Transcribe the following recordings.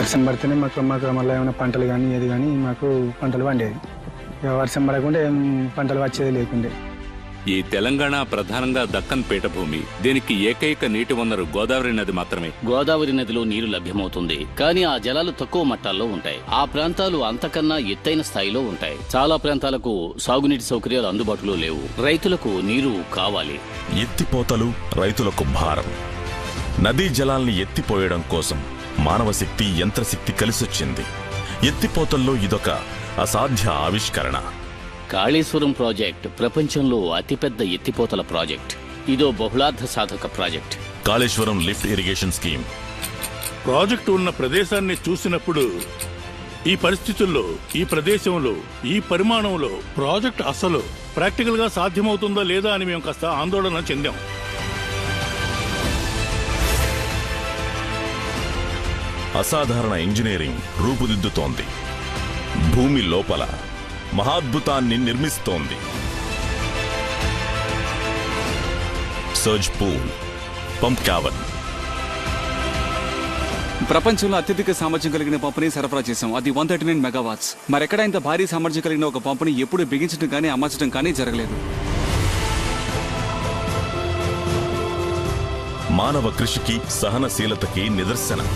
వర్షం పడితేనే మాకు మళ్ళీ ఏమైనా పంటలు కానీ ఏది కానీ మాకు పంటలు పండేవి. ఇక వర్షం పడకుండా ఏం పంటలు వచ్చేది లేకుండే. ఈ తెలంగాణ ప్రధానంగా దక్కన్ పీఠభూమి. దీనికి ఏకైక నీటి వనరు గోదావరి నది మాత్రమే. గోదావరి నదిలో నీరు లభ్యమవుతుంది, కానీ ఆ జలాలు తక్కువ మట్టాల్లో ఉంటాయి. ఆ ప్రాంతాలు అంతకన్నా ఎత్తైన స్థాయిలో ఉంటాయి. చాలా ప్రాంతాలకు సాగునీటి సౌకర్యాలు అందుబాటులో లేవు. రైతులకు నీరు కావాలి. ఎత్తిపోతలు రైతులకు భారం. నదీ జలాల్ని ఎత్తిపోయడం కోసం మానవ శక్తి, యంత్రశక్తి కలిసొచ్చింది. ఎత్తిపోతల్లో ఇదొక అసాధ్య ఆవిష్కరణ. కాళేశ్వరం ప్రాజెక్ట్ ప్రపంచంలో అతిపెద్ద ఎత్తిపోతల ప్రాజెక్ట్. ఇదో బహుళార్థ సాధక project. Kaleshwaram lift irrigation scheme project ఉన్న ప్రదేశాన్ని చూసినప్పుడు ఈ పరిస్థితుల్లో, ఈ ప్రదేశంలో, ఈ పరిమాణంలో ప్రాజెక్ట్ అసలు ప్రాక్టికల్ గా సాధ్యమవుతుందా లేదా అని మేము కాస్త ఆందోళన చెందాం. అసాధారణ ఇంజనీరింగ్ రూపుదిద్దుతోంది. భూమి లోపల మహాద్భుతాన్ని నిర్మిస్తోంది. Surge pool, pump cavern. ప్రపంచంలో అత్యధిక సామర్థ్యం కలిగిన పంపుని సరఫరా చేశాం. అది 139 మెగావాట్స్. మరెక్కడ ఇంత భారీ సామర్థ్యం కలిగిన ఒక పంపుని ఎప్పుడు బిగించడం కానీ అమర్చడం కానీ జరగలేదు. మానవ కృషికి, సహనశీలతకి నిదర్శనం.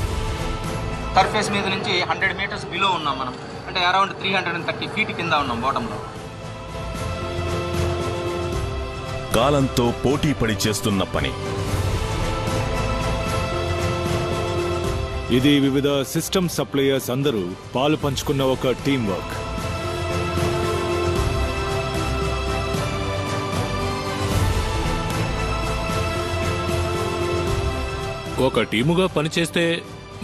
సర్ఫేస్ మీద నుంచి 100 మీటర్స్ బిలో ఉన్నాం మనం. అంటే అరౌండ్ 330 ఫీట్ కింద ఉన్నాం బాటంలో. కాలంతో పోటీ పడి చేస్తున్న పని. ఇది వివిధ సిస్టమ్ సప్లయర్స్ అందరూ పాలు పంచుకున్న ఒక టీం వర్క్. ఒక టీముగా పనిచేస్తే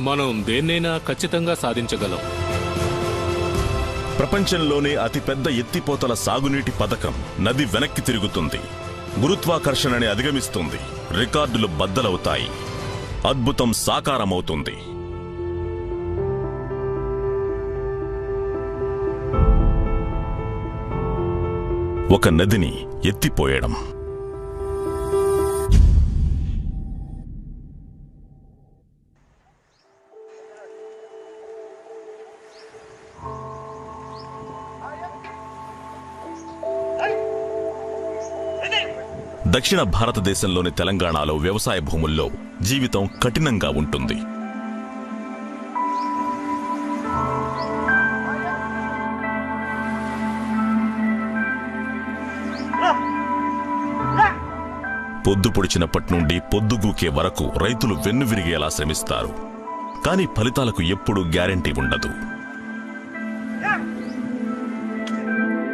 మనం దేన్నైనా ఖచ్చితంగా సాధించగలం. ప్రపంచంలోనే అతిపెద్ద ఎత్తిపోతల సాగునీటి పథకం. నది వెనక్కి తిరుగుతుంది, గురుత్వాకర్షణని అధిగమిస్తుంది, రికార్డులు బద్దలవుతాయి, అద్భుతం సాకారమవుతుంది. ఒక నదిని ఎత్తిపోయడం. దక్షిణ భారతదేశంలోని తెలంగాణలో వ్యవసాయ భూముల్లో జీవితం కఠినంగా ఉంటుంది. పొద్దు పొడిచినప్పటి నుండి పొద్దుగూకే వరకు రైతులు వెన్నువిరిగేలా శ్రమిస్తారు. కానీ ఫలితాలకు ఎప్పుడూ గ్యారెంటీ ఉండదు.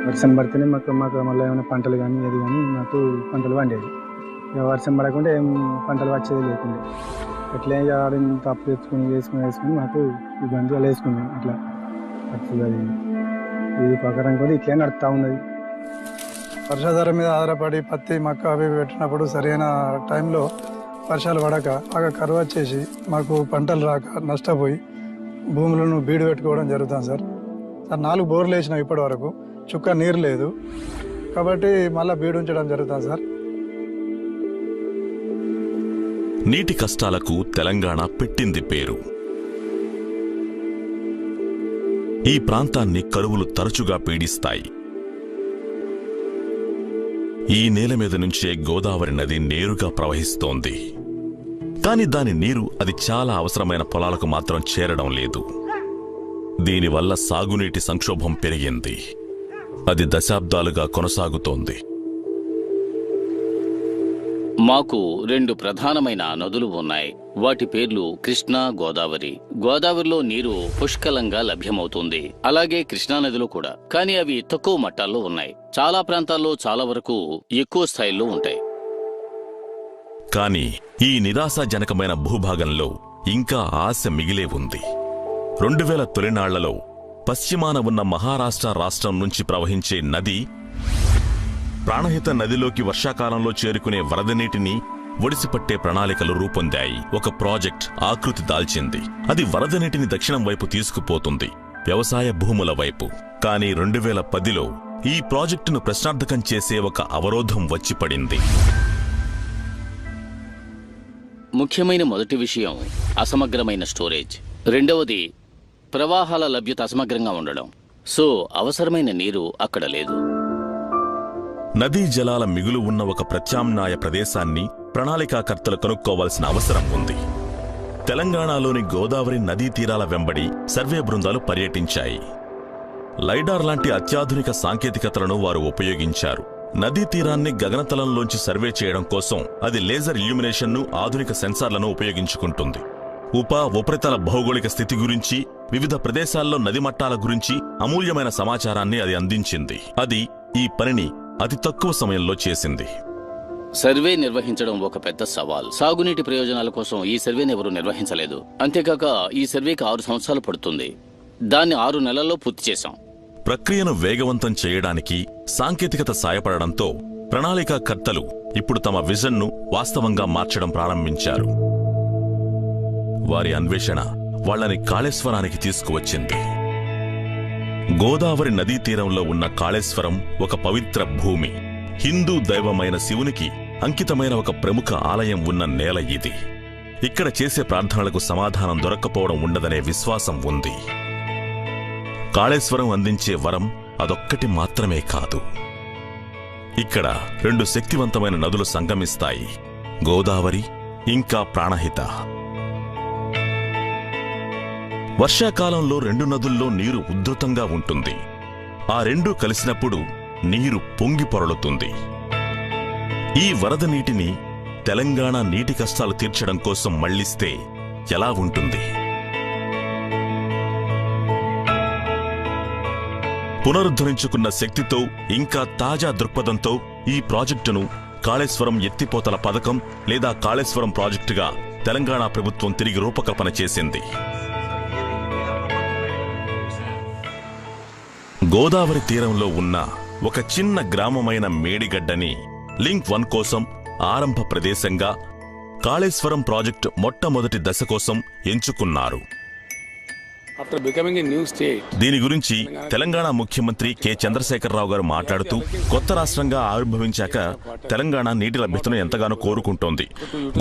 వర్షం పడితేనే మాకు మళ్ళీ ఏమైనా పంటలు కానీ ఏది కానీ మాకు పంటలు పండేవి. ఇక వర్షం పడకుండా ఏం పంటలు వచ్చేది లేకుండే. ఎట్లా ఇంత అప్పు వేసుకుని మాకు ఇబ్బంది వేసుకున్నాం. అట్లా అది ఈ ప్రకారం కూడా ఇట్లే నడుస్తూ ఉన్నది. వర్షాధారం మీద ఆధారపడి పత్తి, మక్క అవి పెట్టినప్పుడు సరైన టైంలో వర్షాలు పడక బాగా కరువు వచ్చేసి మాకు పంటలు రాక నష్టపోయి భూములను బీడు పెట్టుకోవడం జరుగుతుంది సార్. 4 బోర్లు వేసినాం ఇప్పటి వరకు, చుక్క నీరు లేదు కాబట్టి మళ్ళీ బీడు ఉంచడం జరుగుతుంది సార్. నీటి కష్టాలకు తెలంగాణ పెట్టింది పేరు. ఈ ప్రాంతాన్ని కరువులు తరచుగా పీడిస్తాయి. ఈ నేల మీద నుంచే గోదావరి నది నేరుగా ప్రవహిస్తోంది. కాని దాని నీరు అది చాలా అవసరమైన పొలాలకు మాత్రం చేరడం లేదు. దీనివల్ల సాగునీటి సంక్షోభం పెరిగింది. అది దశాబ్దాలుగా కొనసాగుతోంది. మాకు 2 ప్రధానమైన నదులు ఉన్నాయి. వాటి పేర్లు కృష్ణా, గోదావరి. గోదావరిలో నీరు పుష్కలంగా లభ్యమవుతుంది, అలాగే కృష్ణా నదిలో కూడా. కానీ అవి తక్కువ మట్టాల్లో ఉన్నాయి. చాలా ప్రాంతాల్లో చాలా వరకు ఎక్కువ స్థాయిలో ఉంటాయి. కాని ఈ నిరాశాజనకమైన భూభాగంలో ఇంకా ఆశ మిగిలే ఉంది. 2000 తొలినాళ్లలో పశ్చిమాన ఉన్న మహారాష్ట్ర రాష్ట్రం నుంచి ప్రవహించే నది ప్రాణహిత నదిలోకి వర్షాకాలంలో చేరుకునే వరద నీటిని ఒడిసిపట్టే ప్రణాళికలు రూపొందాయి. ఒక ప్రాజెక్ట్ ఆకృతి దాల్చింది. అది వరద నీటిని దక్షిణం వైపు తీసుకుపోతుంది, వ్యవసాయ భూముల వైపు. కానీ 2010లో ఈ ప్రాజెక్టును ప్రశ్నార్థకం చేసే ఒక అవరోధం వచ్చి పడింది. ముఖ్యమైన మొదటి విషయం అసమగ్రమైన స్టోరేజ్. రెండవది ప్రవాహాల లభ్యత అసమగ్రంగా ఉండడం. సో అవసరమైన నీరు అక్కడ లేదు. నదీ జలాల మిగులు ఉన్న ఒక ప్రత్యామ్నాయ ప్రదేశాన్ని ప్రణాళికాకర్తలు కనుక్కోవాల్సిన అవసరం ఉంది. తెలంగాణలోని గోదావరి నదీ తీరాల వెంబడి సర్వే బృందాలు పర్యటించాయి. లైడార్ లాంటి అత్యాధునిక సాంకేతికతలను వారు ఉపయోగించారు. నదీ తీరాన్ని గగనతలంలోంచి సర్వే చేయడం కోసం అది లేజర్ ఇల్యూమినేషన్ను, ఆధునిక సెన్సార్లను ఉపయోగించుకుంటుంది. ఉపరితల భౌగోళిక స్థితి గురించి, వివిధ ప్రదేశాల్లో నది మట్టాల గురించి అమూల్యమైన సమాచారాన్ని అది అందించింది. అది ఈ పనిని అతి తక్కువ సమయంలో చేసింది. సర్వే నిర్వహించడం ఒక పెద్ద సవాల్. సాగునీటి ప్రయోజనాల కోసం ఈ సర్వేని ఎవరూ నిర్వహించలేదు. అంతేకాక ఈ సర్వేకి 6 సంవత్సరాలు పడుతుంది. దాన్ని 6 నెలల్లో పూర్తి చేశాం. ప్రక్రియను వేగవంతం చేయడానికి సాంకేతికత సాయపడడంతో ప్రణాళికాకర్తలు ఇప్పుడు తమ విజన్ను వాస్తవంగా మార్చడం ప్రారంభించారు. వారి అన్వేషణ వాళ్లని కాళేశ్వరానికి తీసుకువచ్చింది. గోదావరి నదీ తీరంలో ఉన్న కాళేశ్వరం ఒక పవిత్ర భూమి. హిందూ దైవమైన శివునికి అంకితమైన ఒక ప్రముఖ ఆలయం ఉన్న నేల ఇది. ఇక్కడ చేసే ప్రార్థనలకు సమాధానం దొరక్కపోవడం ఉండదనే విశ్వాసం ఉంది. కాళేశ్వరం అందించే వరం అదొక్కటి మాత్రమే కాదు. ఇక్కడ 2 శక్తివంతమైన నదులు సంగమిస్తాయి, గోదావరి ఇంకా ప్రాణహిత. వర్షాకాలంలో 2 నదుల్లో నీరు ఉధృతంగా ఉంటుంది. ఆ 2 కలిసినప్పుడు నీరు పొంగి పొరలుతుంది. ఈ వరద నీటిని తెలంగాణ నీటి కష్టాలు తీర్చడం కోసం మళ్లిస్తే ఎలా ఉంటుంది? పునరుద్ధరించుకున్న శక్తితో, ఇంకా తాజా దృక్పథంతో ఈ ప్రాజెక్టును కాళేశ్వరం ఎత్తిపోతల పథకం లేదా కాళేశ్వరం ప్రాజెక్టుగా తెలంగాణ ప్రభుత్వం తిరిగి రూపకల్పన చేసింది. గోదావరి తీరంలో ఉన్న ఒక చిన్న గ్రామమైన మేడిగడ్డని లింక్ 1 కోసం ఆరంభ ప్రదేశంగా కాళేశ్వరం ప్రాజెక్టు మొట్టమొదటి దశ కోసం ఎంచుకున్నారు. దీని గురించి తెలంగాణ ముఖ్యమంత్రి కె చంద్రశేఖరరావు గారు మాట్లాడుతూ, కొత్త రాష్ట్రంగా ఆవిర్భవించాక తెలంగాణ నీటి లభ్యతను ఎంతగానో కోరుకుంటోంది.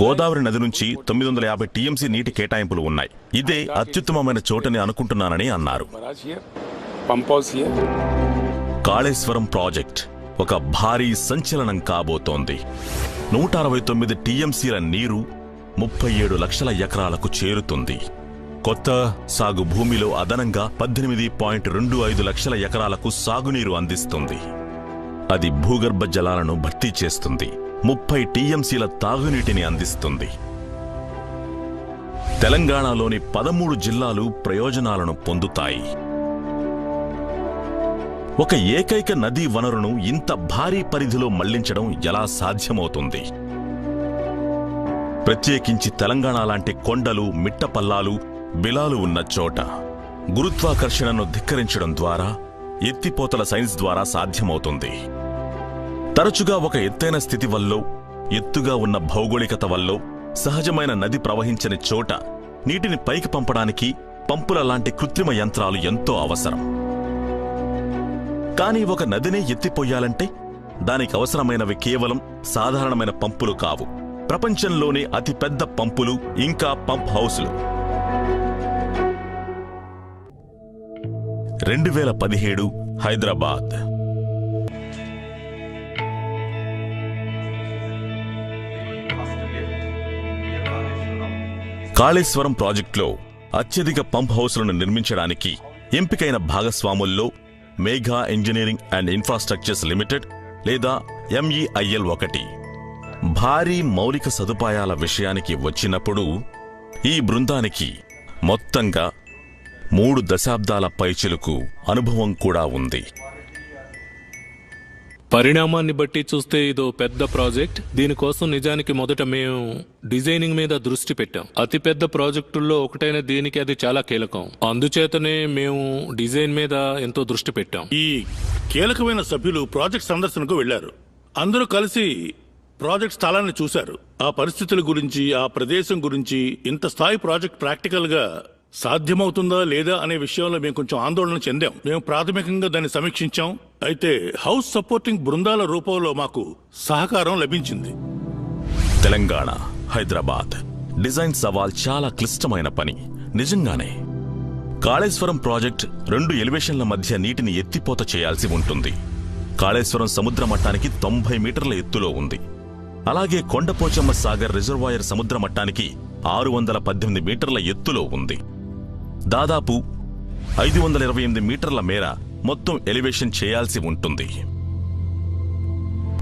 గోదావరి నది నుంచి 950 టీఎంసీ నీటి కేటాయింపులు ఉన్నాయి. ఇదే అత్యుత్తమమైన చోటని అనుకుంటున్నానని అన్నారు. కాళేశ్వరం ప్రాజెక్ట్ ఒక భారీ సంచలనం కాబోతోంది. 169 టీఎంసీల నీరు 37 లక్షల ఎకరాలకు చేరుతుంది. కొత్త సాగు భూమిలో అదనంగా 18.25 లక్షల ఎకరాలకు సాగునీరు అందిస్తుంది. అది భూగర్భ జలాలను భర్తీ చేస్తుంది. 30 టీఎంసీల తాగునీటిని అందిస్తుంది. తెలంగాణలోని 13 జిల్లాలు ప్రయోజనాలను పొందుతాయి. ఒక ఏకైక నదీ వనరును ఇంత భారీ పరిధిలో మళ్లించడం ఎలా సాధ్యమవుతుంది? ప్రత్యేకించి తెలంగాణ లాంటి కొండలు, మిట్టపల్లాలు, బిలాలు ఉన్న చోట గురుత్వాకర్షణను ధిక్కరించడం ద్వారా ఎత్తిపోతల సైన్స్ ద్వారా సాధ్యమవుతుంది. తరచుగా ఒక ఎత్తైన స్థితి వల్లో, ఎత్తుగా ఉన్న భౌగోళికత వల్లో సహజమైన నది ప్రవహించని చోట నీటిని పైకి పంపడానికి పంపుల లాంటి కృత్రిమ యంత్రాలు ఎంతో అవసరం. కానీ ఒక నదిని ఎత్తిపోయాలంటే దానికి అవసరమైనవి కేవలం సాధారణమైన పంపులు కావు. ప్రపంచంలోనే అతిపెద్ద పంపులు, ఇంకా పంప్ హౌసులు. 2017 హైదరాబాద్. కాళేశ్వరం ప్రాజెక్టులో అత్యధిక పంప్ హౌసులను నిర్మించడానికి ఎంపికైన భాగస్వాముల్లో Megha engineering and infrastructures limited లేదా MEIL ఒకటి. భారీ మౌలిక సదుపాయాల విషయానికి వచ్చినప్పుడు ఈ బృందానికి మొత్తంగా 3 దశాబ్దాల పైచిలుకు అనుభవం కూడా ఉంది. పరిణామాన్ని బట్టి చూస్తే ఇదో పెద్ద ప్రాజెక్ట్. దీనికోసం నిజానికి మొదట మేము డిజైనింగ్ మీద దృష్టి పెట్టాం. అతి పెద్ద ప్రాజెక్టుల్లో ఒకటైన దీనికి అది చాలా కీలకం. అందుచేతనే మేము డిజైన్ మీద ఎంతో దృష్టి పెట్టాం. ఈ కీలకమైన సభ్యులు ప్రాజెక్ట్ సందర్శనకు వెళ్లారు. అందరూ కలిసి ప్రాజెక్ట్ స్థలాన్ని చూశారు. ఆ పరిస్థితుల గురించి, ఆ ప్రదేశం గురించి, ఇంత స్థాయి ప్రాజెక్ట్ ప్రాక్టికల్ గా సాధ్యమవుతుందా లేదా అనే విషయంలో మేము కొంచెం ఆందోళన చెందాం. మేము ప్రాథమికంగా దాన్ని సమీక్షించాం. అయితే హౌస్ సపోర్టింగ్ బృందాల రూపంలో మాకు సహకారం లభించింది. తెలంగాణ, హైదరాబాద్ డిజైన్ సవాల్ చాలా క్లిష్టమైన పని. నిజంగానే కాళేశ్వరం ప్రాజెక్ట్ 2 ఎలివేషన్ల మధ్య నీటిని ఎత్తిపోత చేయాల్సి ఉంటుంది. కాళేశ్వరం సముద్ర మట్టానికి 90 మీటర్ల ఎత్తులో ఉంది. అలాగే కొండపోచమ్మ సాగర్ రిజర్వాయర్ సముద్ర మట్టానికి 618 మీటర్ల ఎత్తులో ఉంది. దాదాపు 528 మీటర్ల మేర మొత్తం ఎలివేషన్ చేయాల్సి ఉంటుంది.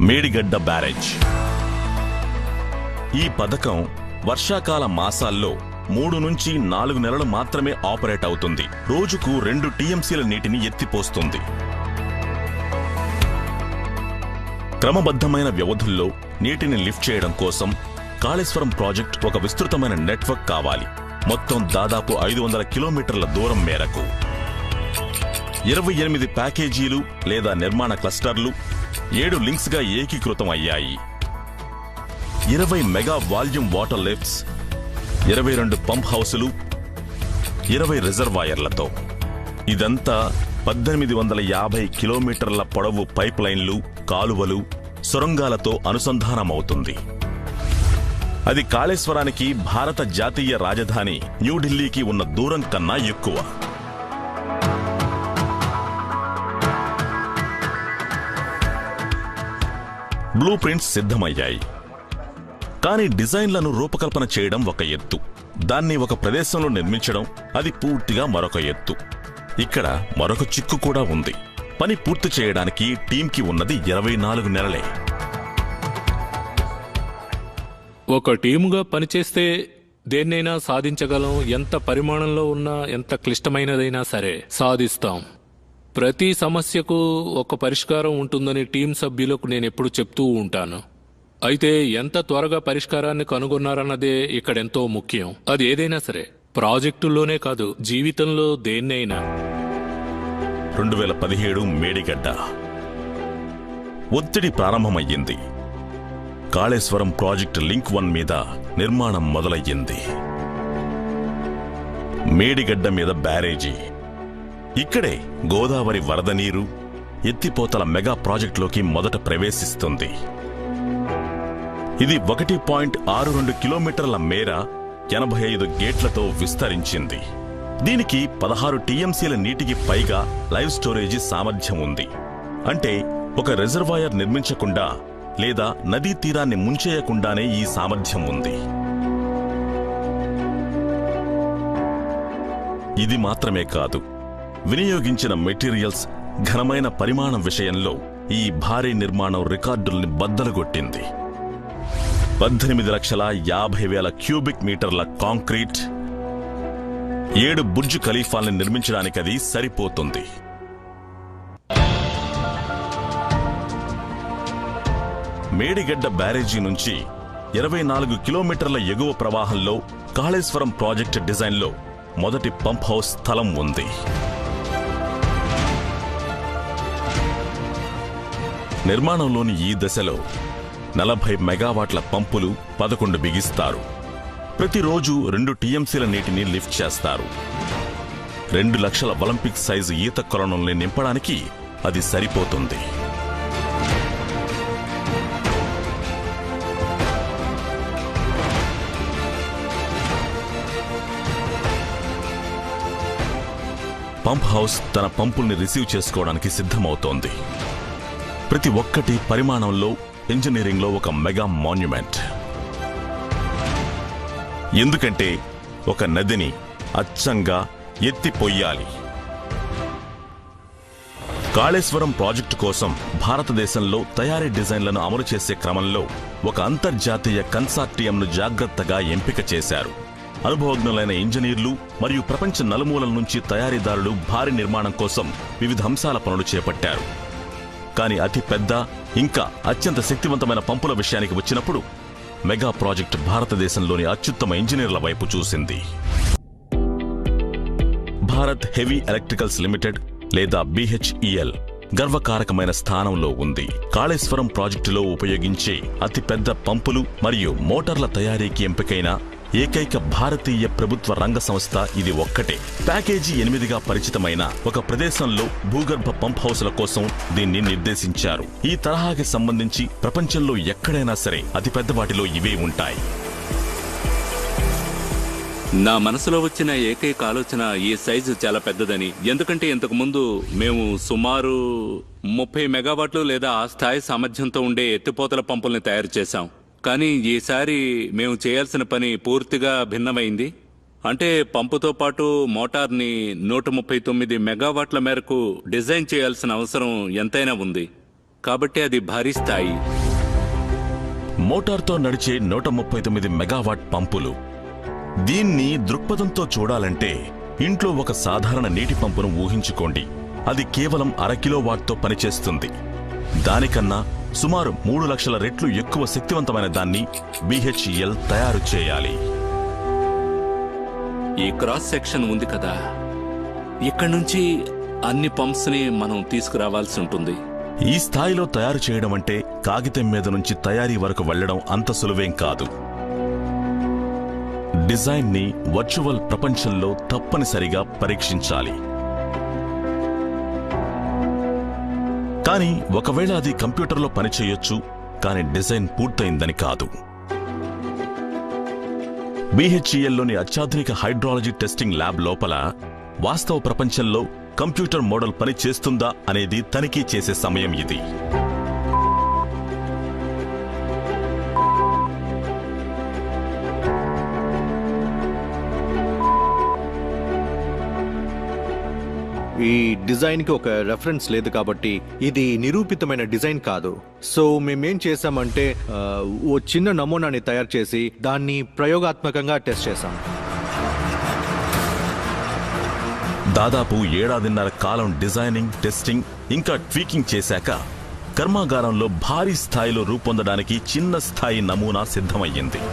మేడిగడ్డ బ్యారేజ్. ఈ పథకం వర్షాకాల మాసాల్లో 3 నుంచి 4 నెలలు మాత్రమే ఆపరేట్ అవుతుంది. రోజుకు 2 టీఎంసీల నీటిని ఎత్తిపోస్తుంది. క్రమబద్ధమైన వ్యవధుల్లో నీటిని లిఫ్ట్ చేయడం కోసం కాళేశ్వరం ప్రాజెక్ట్ ఒక విస్తృతమైన నెట్వర్క్ కావాలి. మొత్తం దాదాపు 500 కిలోమీటర్ల దూరం మేరకు 28 ప్యాకేజీలు లేదా నిర్మాణ క్లస్టర్లు 7 లింక్స్గా ఏకీకృతం అయ్యాయి. 20 mega volume water lifts, 22 pump హౌసులు, 20 రిజర్వాయర్లతో. ఇదంతా 1850 కిలోమీటర్ల పొడవు పైప్ లైన్లు, కాలువలు, సొరంగాలతో అనుసంధానమవుతుంది. అది కాళేశ్వరానికి భారత జాతీయ రాజధాని న్యూఢిల్లీకి ఉన్న దూరం కన్నా ఎక్కువ. బ్లూ ప్రింట్స్ సిద్ధమయ్యాయి. కానీ డిజైన్లను రూపకల్పన చేయడం ఒక ఎత్తు, దాన్ని ఒక ప్రదేశంలో నిర్మించడం అది పూర్తిగా మరొక ఎత్తు. ఇక్కడ మరొక చిక్కు కూడా ఉంది. పని పూర్తి చేయడానికి టీంకి ఉన్నది 24 నెలలే. ఒక టీముగా పనిచేస్తే దేన్నైనా సాధించగలం. ఎంత పరిమాణంలో ఉన్నా, ఎంత క్లిష్టమైనదైనా సరే సాధిస్తాం. ప్రతి సమస్యకు ఒక పరిష్కారం ఉంటుందని టీం సభ్యులకు నేను ఎప్పుడు చెప్తూ ఉంటాను. అయితే ఎంత త్వరగా పరిష్కారాన్ని కనుగొన్నారన్నదే ఇక్కడెంతో ముఖ్యం. అది ఏదైనా సరే, ప్రాజెక్టుల్లోనే కాదు, జీవితంలో దేన్నైనా. 2017 మేడిగడ్డ. ఒత్తిడి ప్రారంభమయ్యింది. కాళేశ్వరం ప్రాజెక్టు లింక్ 1 మీద నిర్మాణం మొదలయ్యింది. మేడిగడ్డ మీద బ్యారేజీ. ఇక్కడే గోదావరి వరద నీరు ఎత్తిపోతల మెగా ప్రాజెక్టులోకి మొదట ప్రవేశిస్తుంది. ఇది 1.62 కిలోమీటర్ల మేర 85 గేట్లతో విస్తరించింది. దీనికి 16 టీఎంసీల నీటికి పైగా లైవ్ స్టోరేజీ సామర్థ్యం ఉంది. అంటే ఒక రిజర్వాయర్ నిర్మించకుండా లేదా నదీ తీరాన్ని ముంచేయకుండానే ఈ సామర్థ్యం ఉంది. ఇది మాత్రమే కాదు, వినియోగించిన మెటీరియల్స్ ఘనమైన పరిమాణం విషయంలో ఈ భారీ నిర్మాణం రికార్డుల్ని బద్దలుగొట్టింది. 18,50,000 క్యూబిక్ మీటర్ల కాంక్రీట్, 7 బుర్జ్ ఖలీఫాల్ని నిర్మించడానికి అది సరిపోతుంది. మేడిగడ్డ బ్యారేజీ నుంచి 24 కిలోమీటర్ల ఎగువ ప్రవాహంలో కాళేశ్వరం ప్రాజెక్టు డిజైన్లో మొదటి పంప్ హౌస్ స్థలం ఉంది. నిర్మాణంలోని ఈ దశలో 40 మెగావాట్ల పంపులు 11 బిగిస్తారు. ప్రతిరోజు 2 టీఎంసీల నీటిని లిఫ్ట్ చేస్తారు. 2 లక్షల ఒలింపిక్ సైజు ఈత కొలనుల్ని నింపడానికి అది సరిపోతుంది. పంప్ హౌస్ తన పంపుల్ని రిసీవ్ చేసుకోవడానికి సిద్ధమవుతోంది. ప్రతి ఒక్కటి పరిమాణంలో, ఇంజనీరింగ్లో ఒక మెగా మాన్యుమెంట్. ఎందుకంటే ఒక నదిని అచ్చంగా ఎత్తిపోయాలి. కాళేశ్వరం ప్రాజెక్టు కోసం భారతదేశంలో తయారీ డిజైన్లను అమలు చేసే క్రమంలో ఒక అంతర్జాతీయ కన్సార్టియంను జాగ్రత్తగా ఎంపిక చేశారు. అనుభవజ్ఞులైన ఇంజనీర్లు మరియు ప్రపంచ నలుమూలల నుంచి తయారీదారులు భారీ నిర్మాణం కోసం వివిధ అంశాల పనులు చేపట్టారు. కానీ అతి పెద్ద ఇంకా అత్యంత శక్తివంతమైన పంపుల విషయానికి వచ్చినప్పుడు మెగా ప్రాజెక్ట్ భారతదేశంలోని అత్యుత్తమ ఇంజనీర్ల వైపు చూసింది. భారత్ హెవీ ఎలక్ట్రికల్స్ లిమిటెడ్ లేదా BHEL గర్వకారకమైన స్థానంలో ఉంది. కాళేశ్వరం ప్రాజెక్టులో ఉపయోగించే అతిపెద్ద పంపులు మరియు మోటార్ల తయారీకి ఎంపికైన ఏకైక భారతీయ ప్రభుత్వ రంగ సంస్థ ఇది ఒక్కటే. ప్యాకేజీ 8గా పరిచితమైన ఒక ప్రదేశంలో భూగర్భ పంప్ హౌస్ల కోసం దీన్ని నిర్దేశించారు. ఈ తరహాకి సంబంధించి ప్రపంచంలో ఎక్కడైనా సరే అతిపెద్ద వాటిలో ఇవే ఉంటాయి. నా మనసులో వచ్చిన ఏకైక ఆలోచన ఈ సైజు చాలా పెద్దదని. ఎందుకంటే ఇంతకు ముందు మేము సుమారు 30 మెగావాట్లు లేదా ఆ స్థాయి సామర్థ్యంతో ఉండే ఎత్తిపోతల పంపుల్ని తయారు చేశాం. కానీ ఈసారి మేము చేయాల్సిన పని పూర్తిగా భిన్నమైంది. అంటే పంపుతో పాటు మోటార్ని 139 మెగావాట్ల మేరకు డిజైన్ చేయాల్సిన అవసరం ఎంతైనా ఉంది. కాబట్టి అది భారీ స్థాయి. మోటార్తో నడిచే 139 మెగావాట్ పంపులు. దీన్ని దృక్పథంతో చూడాలంటే ఇంట్లో ఒక సాధారణ నీటి పంపును ఊహించుకోండి. అది కేవలం 1/2 కిలోవాట్తో పనిచేస్తుంది. దానికన్నా సుమారు 3 లక్షల రెట్లు ఎక్కువ శక్తివంతమైన దాన్ని BHEL తయారు చేయాలి. ఈ క్రాస్ సెక్షన్ ఉంది కదా, ఇక్కడ నుంచి అన్ని పంప్స్ ని మనం తీసుకురావాల్సి ఉంటుంది. ఈ స్థాయిలో తయారు చేయడం అంటే కాగితం మీద నుంచి తయారీ వరకు వెళ్లడం అంత సులువేం కాదు. డిజైన్ ని వర్చువల్ ప్రపంచంలో తప్పనిసరిగా పరీక్షించాలి. కానీ ఒకవేళ అది కంప్యూటర్లో పనిచేయొచ్చు, కానీ డిజైన్ పూర్తయిందని కాదు. BHELలోని అత్యాధునిక హైడ్రాలజీ టెస్టింగ్ ల్యాబ్ లోపల వాస్తవ ప్రపంచంలో కంప్యూటర్ మోడల్ పని చేస్తుందా అనేది తనిఖీ చేసే సమయం ఇది. ఈ డిజైన్కి ఒక రెఫరెన్స్ లేదు కాబట్టి ఇది నిరూపితమైన డిజైన్ కాదు. సో మేమేం చేసామంటే ఓ చిన్న నమూనాని తయారు చేసి దాన్ని ప్రయోగాత్మకంగా టెస్ట్ చేశాం. దాదాపు 1.5 ఏళ్ల కాలం డిజైనింగ్, టెస్టింగ్ ఇంకా ట్వీకింగ్ చేశాక కర్మాగారంలో భారీ స్థాయిలో రూపొందడానికి చిన్న స్థాయి నమూనా సిద్ధమయ్యింది.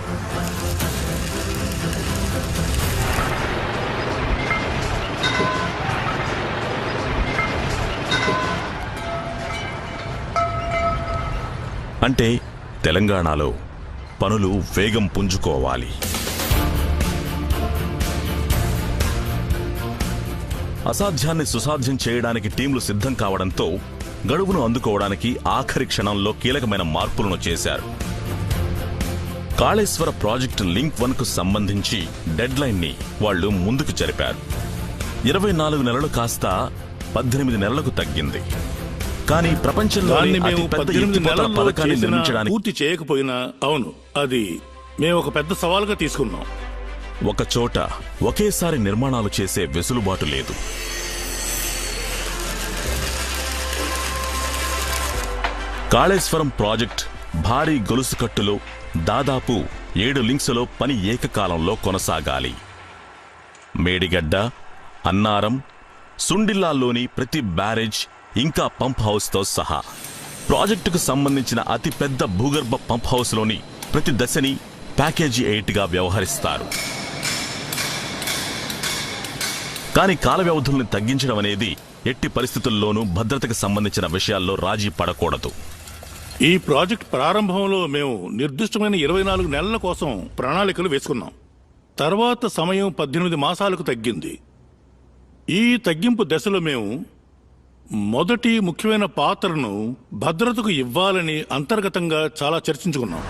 అంటే తెలంగాణలో పనులు వేగం పుంజుకోవాలి. అసాధ్యాన్ని సుసాధ్యం చేయడానికి టీంలు సిద్ధం కావడంతో గడువును అందుకోవడానికి ఆఖరి క్షణంలో కీలకమైన మార్పులను చేశారు. కాళేశ్వర ప్రాజెక్టు లింక్ 1కు సంబంధించి డెడ్ లైన్ ని వాళ్లు ముందుకు జరిపారు. 24 నెలలు కాస్త 18 నెలలకు తగ్గింది. కానీ ప్రపంచంలోని అతిపెద్ద ఎత్తిపోతల పథకాన్ని నిర్మించడానికి పూర్తి చేయకపోయినా అవును, అది మేము ఒక పెద్ద సవాలుగా తీసుకున్నాం. ఒక చోట ఒకేసారి నిర్మాణాలు చేసే వెసులుబాటు లేదు. కాళేశ్వరం ప్రాజెక్ట్ భారీ గొలుసుకట్టులో దాదాపు 7 లింక్స్లో పని ఏకకాలంలో కొనసాగాలి. మేడిగడ్డ, అన్నారం, సుండిల్లాల్లోని ప్రతి బ్యారేజ్ ఇంకా పంప్ హౌస్తో సహా ప్రాజెక్టుకు సంబంధించిన అతిపెద్ద భూగర్భ పంప్ హౌస్లోని ప్రతి దశని ప్యాకేజీ 8గా వ్యవహరిస్తారు. కానీ కాల వ్యవధుల్ని తగ్గించడం అనేది ఎట్టి పరిస్థితుల్లోనూ భద్రతకు సంబంధించిన విషయాల్లో రాజీ పడకూడదు. ఈ ప్రాజెక్ట్ ప్రారంభంలో మేము నిర్దిష్టమైన 24 నెలల కోసం ప్రణాళికలు వేసుకున్నాం. తర్వాత సమయం 18 మాసాలకు తగ్గింది. ఈ తగ్గింపు దశలో మేము మొదటి ముఖ్యమైన పాత్రను భద్రతకు ఇవ్వాలని అంతర్గతంగా చాలా చర్చించుకున్నాం.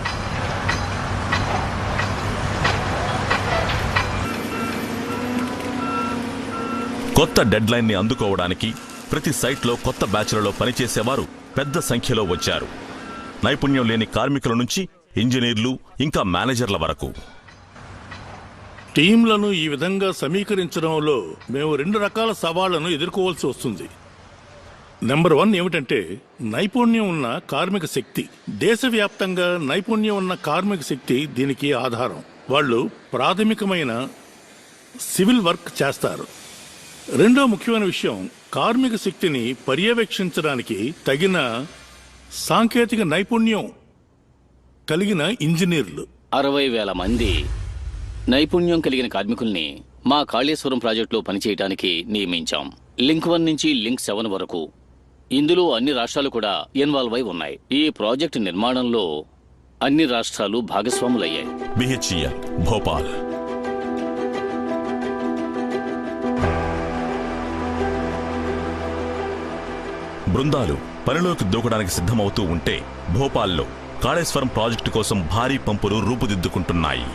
కొత్త డెడ్ లైన్ ని అందుకోవడానికి ప్రతి సైట్లో కొత్త బ్యాచ్లలో పనిచేసేవారు పెద్ద సంఖ్యలో వచ్చారు. నైపుణ్యం లేని కార్మికుల నుంచి ఇంజనీర్లు ఇంకా మేనేజర్ల వరకు. టీంలను ఈ విధంగా సమీకరించడంలో మేము 2 రకాల సవాళ్లను ఎదుర్కోవాల్సి వస్తుంది. నెంబర్ 1 ఏమిటంటే నైపుణ్యం ఉన్న కార్మిక శక్తి. దేశవ్యాప్తంగా నైపుణ్యం ఉన్న కార్మిక శక్తి దీనికి ఆధారం. వాళ్ళు ప్రాథమికమైన సివిల్ వర్క్ చేస్తారు. రెండో ముఖ్యమైన విషయం, కార్మిక శక్తిని పర్యవేక్షించడానికి తగిన సాంకేతిక నైపుణ్యం కలిగిన ఇంజనీర్లు. 60,000 మంది నైపుణ్యం కలిగిన కార్మికుల్ని మా కాళేశ్వరం ప్రాజెక్టులో పనిచేయడానికి నియమించాం. లింక్ 1 నుంచి లింక్ 7 వరకు. ఇందులో అన్ని రాష్ట్రాలు కూడా ఇన్వాల్వ్ అయి ఉన్నాయి. ఈ ప్రాజెక్టు నిర్మాణంలో అన్ని రాష్ట్రాలు భాగస్వాములయ్యాయి. BHEL భోపాల్. బృందాలు పనిలోకి దూకడానికి సిద్ధమవుతూ ఉంటే భోపాల్లో కాళేశ్వరం ప్రాజెక్టు కోసం భారీ పంపులు రూపుదిద్దుకుంటున్నాయి.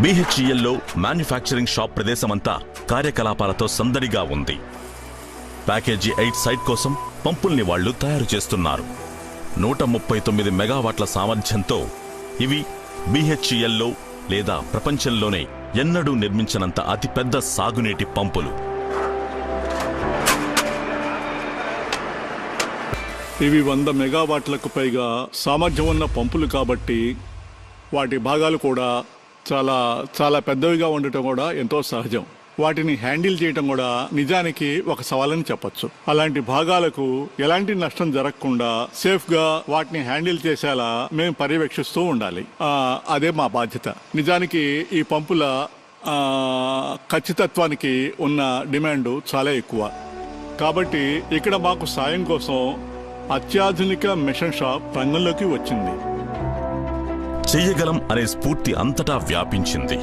BHELలో మ్యానుఫ్యాక్చరింగ్ షాప్ ప్రదేశమంతా కార్యకలాపాలతో సందడిగా ఉంది. ప్యాకేజీ 8 సైట్ కోసం పంపుల్ని వాళ్లు తయారు చేస్తున్నారు. 139 మెగావాట్ల సామర్థ్యంతో ఇవి BHELలో లేదా ప్రపంచంలోనే ఎన్నడూ నిర్మించనంత అతిపెద్ద సాగునీటి పంపులు. ఇవి 100 మెగావాట్లకు పైగా సామర్థ్యం ఉన్న పంపులు కాబట్టి వాటి భాగాలు కూడా చాలా చాలా పెద్దవిగా ఉండటం కూడా ఎంతో సహజం. వాటిని హ్యాండిల్ చేయటం కూడా నిజానికి ఒక సవాలని చెప్పొచ్చు. అలాంటి భాగాలకు ఎలాంటి నష్టం జరగకుండా సేఫ్గా వాటిని హ్యాండిల్ చేసేలా మేము పర్యవేక్షిస్తూ ఉండాలి. అదే మా బాధ్యత. నిజానికి ఈ పంపుల ఖచ్చితత్వానికి ఉన్న డిమాండ్ చాలా ఎక్కువ కాబట్టి ఇక్కడ మాకు సాయం కోసం అత్యాధునిక మిషన్ షాప్ రంగంలోకి వచ్చింది. చెయ్యగలం అనే స్ఫూర్తి అంతటా వ్యాపించింది.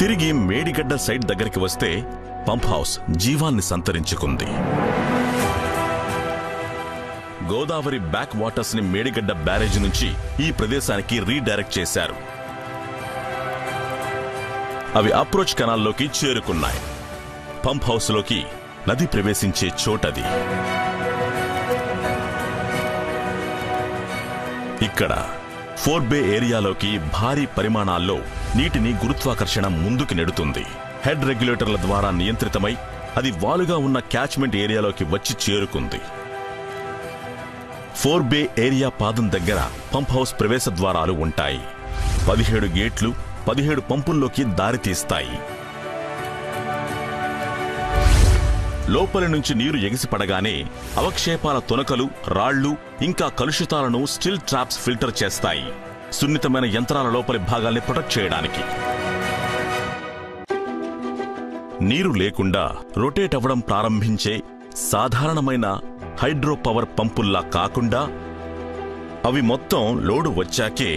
తిరిగి మేడిగడ్డ సైట్ దగ్గరికి వస్తే పంప్ హౌస్ జీవాన్ని సంతరించుకుంది. గోదావరి బ్యాక్ వాటర్స్ ని మేడిగడ్డ బ్యారేజ్ నుంచి ఈ ప్రదేశానికి రీడైరెక్ట్ చేశారు. అవి అప్రోచ్ కెనాల్లోకి చేరుకున్నాయి. పంప్ హౌస్లోకి నది ప్రవేశించే చోటది. ఇక్కడ 4 ఏరియాలోకి భారీ పరిమాణాల్లో నీటిని గురుత్వాకర్షణ ముందుకు నెడుతుంది. హెడ్ రెగ్యులేటర్ల ద్వారా నియంత్రితమై అది వాలుగా ఉన్న క్యాచ్మెంట్ ఏరియాలోకి వచ్చి చేరుకుంది. 4 ఏరియా పాదం దగ్గర పంప్ హౌస్ ప్రవేశ ద్వారాలు ఉంటాయి. 17 గేట్లు 17 పంపుల్లోకి దారితీస్తాయి. లోపలి నుంచి నీరు ఎగిసిపడగానే అవక్షేపాల తునకలు, రాళ్లు ఇంకా కలుషితాలను స్టిల్ ట్రాప్స్ ఫిల్టర్ చేస్తాయి, సున్నితమైన యంత్రాల లోపలి భాగాల్ని ప్రొటెక్ట్ చేయడానికి. నీరు లేకుండా రొటేట్ అవ్వడం ప్రారంభించే సాధారణమైన హైడ్రో పవర్ పంపుల్లా కాకుండా అవి మొత్తం లోడు వచ్చాకే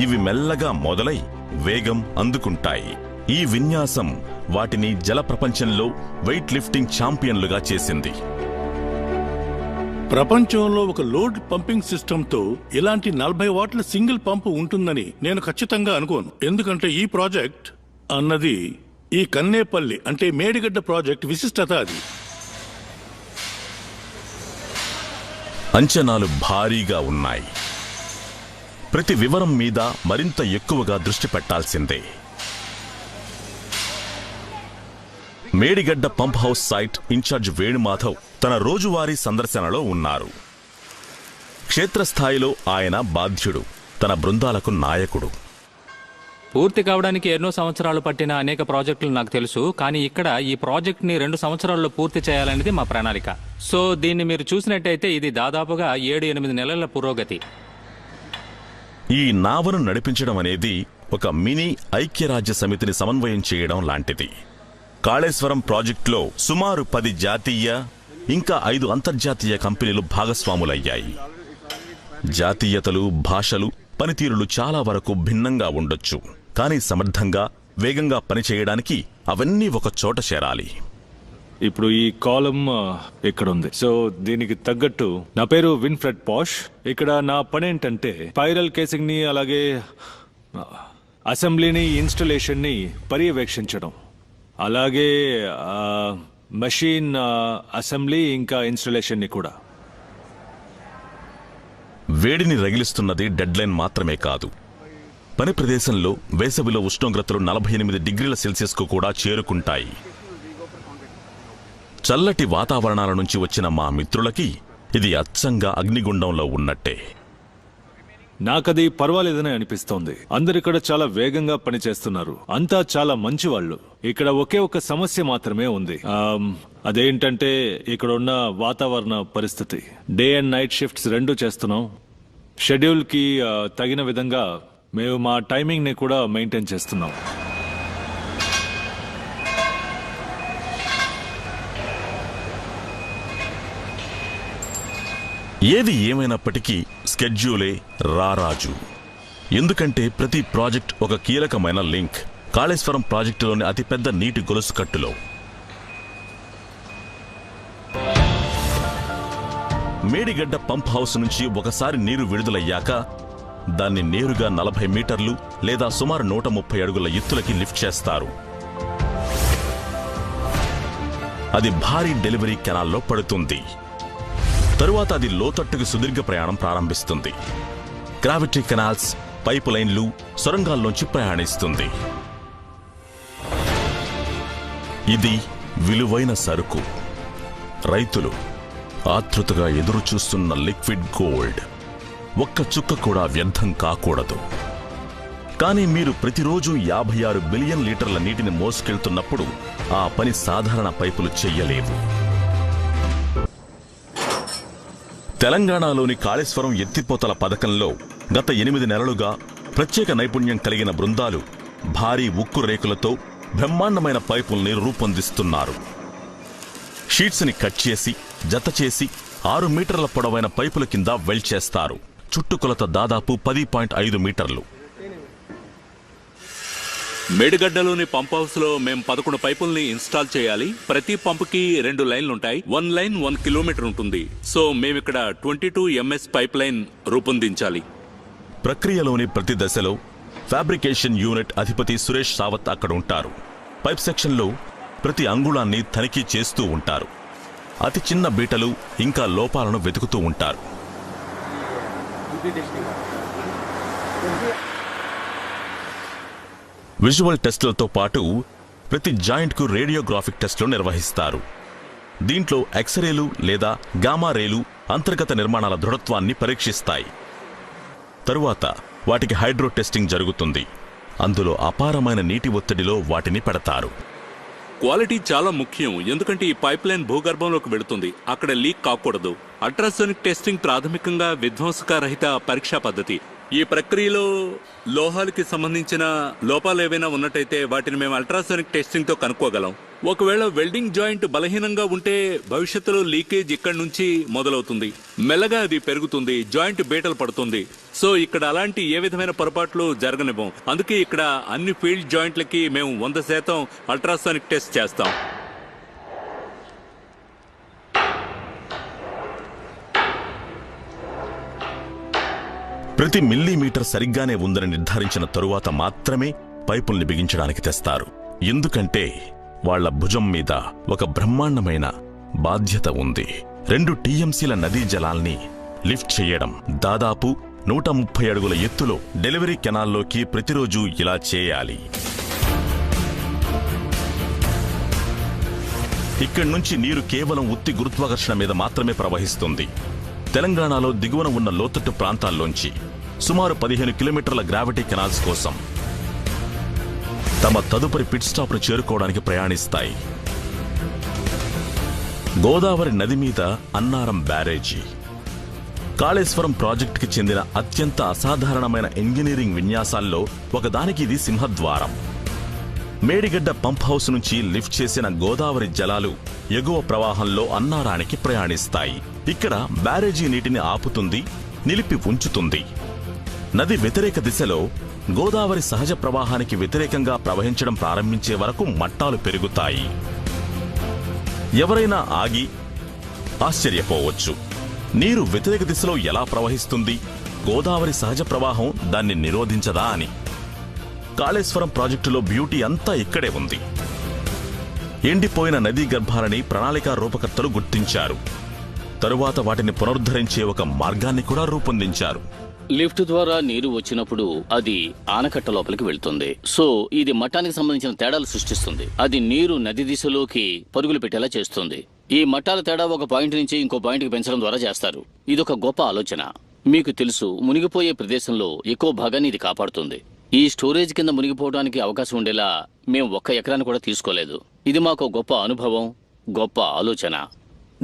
ఇవి మెల్లగా మొదలై వేగం అందుకుంటాయి. ఈ విన్యాసం వాటిని జల ప్రపంచంలో వెయిట్ లిఫ్టింగ్ ఛాంపియన్లుగా చేసింది. ప్రపంచంలో ఒక లోడ్ పంపింగ్ సిస్టంతో ఇలాంటి 40 వాట్ల సింగిల్ పంపు ఉంటుందని నేను ఖచ్చితంగా అనుకోను. ఎందుకంటే ఈ ప్రాజెక్ట్ అన్నది ఈ కన్నేపల్లి అంటే మేడిగడ్డ ప్రాజెక్ట్ విశిష్టత. అది అంచనాలు భారీగా ఉన్నాయి. ప్రతి వివరం మీద మరింత ఎక్కువగా దృష్టి పెట్టాల్సిందే. Medigadda pump house site in charge Venumadhav తన రోజువారీ సందర్శనలో ఉన్నారు. క్షేత్రస్థాయిలో ఆయన బాధ్యుడు, తన బృందాలకు నాయకుడు. పూర్తి కావడానికి ఎన్నో సంవత్సరాలు పట్టిన అనేక ప్రాజెక్టులు నాకు తెలుసు, కానీ ఇక్కడ ఈ ప్రాజెక్ట్ని 2 సంవత్సరాల్లో పూర్తి చేయాలనేది మా ప్రణాళిక. సో దీన్ని మీరు చూసినట్టయితే ఇది దాదాపుగా 7-8 నెలల పురోగతి. ఈ నావను నడిపించడం అనేది ఒక మినీ ఐక్యరాజ్య సమితిని సమన్వయం చేయడం లాంటిది. కాళేశ్వరం ప్రాజెక్టులో సుమారు 10 జాతీయ ఇంకా 5 అంతర్జాతీయ కంపెనీలు భాగస్వాములయ్యాయి. జాతీయతలు, భాషలు, పనితీరులు చాలా వరకు భిన్నంగా ఉండొచ్చు, కానీ సమర్థంగా వేగంగా పనిచేయడానికి అవన్నీ ఒక చోట చేరాలి. ఇప్పుడు ఈ కాలం ఇక్కడ ఉంది. సో దీనికి తగ్గట్టు నా పేరు విన్ఫ్రెడ్ పాష్. ఇక్కడ నా పని ఏంటంటే స్పైరల్ కేసింగ్ ని అలాగే అసెంబ్లీని, ఇన్స్టలేషన్ ని పర్యవేక్షించడం, అలాగే మెషిన్ అసెంబ్లీ ఇంకా ఇన్స్టలేషన్ ని కూడా. వేడిని రగిలిస్తున్నది డెడ్లైన్ మాత్రమే కాదు. పని ప్రదేశంలో వేసవిలో ఉష్ణోగ్రతలు 48 డిగ్రీల సెల్సియస్కు కూడా చేరుకుంటాయి. చల్లటి వాతావరణాల నుంచి వచ్చిన మా మిత్రులకి ఇది అచ్చంగా అగ్నిగుండంలో ఉన్నట్టే. నాకది పర్వాలేదని అనిపిస్తోంది. అందరిక్కడ చాలా వేగంగా పనిచేస్తున్నారు, అంతా చాలా మంచి వాళ్ళు. ఇక్కడ ఒకే ఒక సమస్య మాత్రమే ఉంది. అదేంటంటే ఇక్కడ ఉన్న వాతావరణ పరిస్థితి. డే అండ్ నైట్ షిఫ్ట్స్ 2 చేస్తున్నాం. షెడ్యూల్ కి తగిన విధంగా మేము మా టైమింగ్ ని కూడా మెయింటైన్ చేస్తున్నాం. ఏది ఏమైనప్పటికీ స్కెడ్యూలే రారాజు. ఎందుకంటే ప్రతి ప్రాజెక్ట్ ఒక కీలకమైన లింక్. కాళేశ్వరం ప్రాజెక్టులోని అతిపెద్ద నీటి గొలుసు కట్టులో మేడిగడ్డ పంప్ హౌస్ నుంచి ఒకసారి నీరు విడుదలయ్యాక దాన్ని నేరుగా 40 మీటర్లు లేదా సుమారు 130 అడుగుల ఎత్తులకి లిఫ్ట్ చేస్తారు. అది భారీ డెలివరీ కెనాల్లో పడుతుంది. తరువాత అది లోతట్టుకు సుదీర్ఘ ప్రయాణం ప్రారంభిస్తుంది. గ్రావిటీ కెనాల్స్, పైపు లైన్లు, సొరంగాల్లోంచి ప్రయాణిస్తుంది. ఇది విలువైన సరుకు. రైతులు ఆతృతగా ఎదురు చూస్తున్న లిక్విడ్ గోల్డ్. ఒక్క చుక్క కూడా వ్యర్థం కాకూడదు. కానీ మీరు ప్రతిరోజు 56 బిలియన్ లీటర్ల నీటిని మోసుకెళ్తున్నప్పుడు ఆ పని సాధారణ పైపులు చెయ్యలేవు. తెలంగాణలోని కాళేశ్వరం ఎత్తిపోతల పథకంలో గత 8 నెలలుగా ప్రత్యేక నైపుణ్యం కలిగిన బృందాలు భారీ ఉక్కు రేకులతో బ్రహ్మాండమైన పైపుల్ని రూపొందిస్తున్నారు. షీట్స్ని కట్ చేసి, జత చేసి 6 మీటర్ల పొడవైన పైపుల కింద వెల్డ్ చేస్తారు. చుట్టుకొలత దాదాపు 10.5 మీటర్లు. మేడిగడ్డలోని పంప్ హౌస్ లో మేము 11 పైపుల్ని ఇన్స్టాల్ చేయాలి. ప్రతి పంపుకి 2 లైన్లుంటాయి. 1 లైన్ 1 కిలోమీటర్ ఉంటుంది. సో మేమిక్కడ 22 MS పైప్ లైన్ రూపొందించాలి. ప్రక్రియలోని ప్రతి దశలో ఫ్యాబ్రికేషన్ యూనిట్ అధిపతి సురేష్ సావత్ అక్కడ ఉంటారు. పైప్ సెక్షన్లో ప్రతి అంగుళాన్ని తనిఖీ చేస్తూ ఉంటారు. అతి చిన్న బీటలు, ఇంకా లోపాలను వెతుకుతూ ఉంటారు. విజువల్ టెస్టులతో పాటు ప్రతి జాయింట్కు రేడియోగ్రాఫిక్ టెస్టులు నిర్వహిస్తారు. దీంట్లో ఎక్స్రేలు లేదా గామా రేలు అంతర్గత నిర్మాణాల దృఢత్వాన్ని పరీక్షిస్తాయి. తరువాత వాటికి హైడ్రో టెస్టింగ్ జరుగుతుంది. అందులో అపారమైన నీటి ఒత్తిడిలో వాటిని పెడతారు. క్వాలిటీ చాలా ముఖ్యం, ఎందుకంటే ఈ పైప్ లైన్ భూగర్భంలోకి వెళుతుంది. అక్కడ లీక్ కాకూడదు. అల్ట్రాసోనిక్ టెస్టింగ్ ప్రాథమికంగా విధ్వంసకరహిత పరీక్షా పద్ధతి. ఈ ప్రక్రియలో లోహాలకి సంబంధించిన లోపాలు ఏవైనా ఉన్నట్టయితే వాటిని మేము అల్ట్రాసోనిక్ టెస్టింగ్ తో కనుక్కోగలం. ఒకవేళ వెల్డింగ్ జాయింట్ బలహీనంగా ఉంటే భవిష్యత్తులో లీకేజ్ ఇక్కడి నుంచి మొదలవుతుంది. మెల్లగా అది పెరుగుతుంది, జాయింట్ బీటలు పడుతుంది. సో ఇక్కడ అలాంటి ఏ విధమైన పొరపాట్లు జరగనివ్వం. అందుకే ఇక్కడ అన్ని ఫీల్డ్ జాయింట్లకి మేము 100% అల్ట్రాసోనిక్ టెస్ట్ చేస్తాం. ప్రతి మిల్లీమీటర్ సరిగ్గానే ఉందని నిర్ధారించిన తరువాత మాత్రమే పైపుల్ని బిగించడానికి తెస్తారు. ఎందుకంటే వాళ్ల భుజం మీద ఒక బ్రహ్మాండమైన బాధ్యత ఉంది. 2 TMCల నదీ జలాల్ని లిఫ్ట్ చేయడం. దాదాపు 130 అడుగుల ఎత్తులో డెలివరీ కెనాల్లోకి ప్రతిరోజు ఇలా చేయాలి. ఇక్కడి నుంచి నీరు కేవలం ఉత్తి గురుత్వాకర్షణ మీద మాత్రమే ప్రవహిస్తుంది. తెలంగాణలో దిగువన ఉన్న లోతట్టు ప్రాంతాల్లోంచి సుమారు 15 కిలోమీటర్ల గ్రావిటీ కెనాల్స్ కోసం తమ తదుపరి పిట్ స్టాప్ను చేరుకోవడానికి ప్రయాణిస్తాయి. గోదావరి నది మీద అన్నారం బ్యారేజీ కాళేశ్వరం ప్రాజెక్టుకి చెందిన అత్యంత అసాధారణమైన ఇంజనీరింగ్ విన్యాసాల్లో ఒకదానికి ఇది సింహద్వారం. మేడిగడ్డ పంప్ హౌస్ నుంచి లిఫ్ట్ చేసిన గోదావరి జలాలు ఎగువ ప్రవాహంలో అన్నారానికి ప్రయాణిస్తాయి. ఇక్కడ బ్యారేజీ నీటిని ఆపుతుంది, నిలిపి ఉంచుతుంది. నది వ్యతిరేక దిశలో గోదావరి సహజ ప్రవాహానికి వ్యతిరేకంగా ప్రవహించడం ప్రారంభించే వరకు మట్టాలు పెరుగుతాయి. ఎవరైనా ఆగి ఆశ్చర్యపోవచ్చు, నీరు వ్యతిరేక దిశలో ఎలా ప్రవహిస్తుంది? గోదావరి సహజ ప్రవాహం దాన్ని నిరోధించదా అని. కాళేశ్వరం ప్రాజెక్టులో బ్యూటీ అంతా ఇక్కడే ఉంది. ఎండిపోయిన నదీ గర్భాలని ప్రణాళికా రూపకర్తలు గుర్తించారు. తరువాత వాటిని పునరుద్ధరించే ఒక మార్గాన్ని కూడా రూపొందించారు. లిఫ్ట్ ద్వారా నీరు వచ్చినప్పుడు అది ఆనకట్ట లోపలికి వెళ్తుంది. సో ఇది మట్టానికి సంబంధించిన తేడాలు సృష్టిస్తుంది. అది నీరు నది దిశలోకి పరుగులు పెట్టేలా చేస్తుంది. ఈ మట్టాల తేడా ఒక పాయింట్ నుంచి ఇంకో పాయింట్కి పెంచడం ద్వారా చేస్తారు. ఇదొక గొప్ప ఆలోచన. మీకు తెలుసు, మునిగిపోయే ప్రదేశంలో ఎక్కువ భాగాన్ని ఇది కాపాడుతుంది. ఈ స్టోరేజ్ కింద మునిగిపోవడానికి అవకాశం ఉండేలా మేము 1 ఎకరాన్ని కూడా తీసుకోలేదు. ఇది మాకు గొప్ప అనుభవం, గొప్ప ఆలోచన.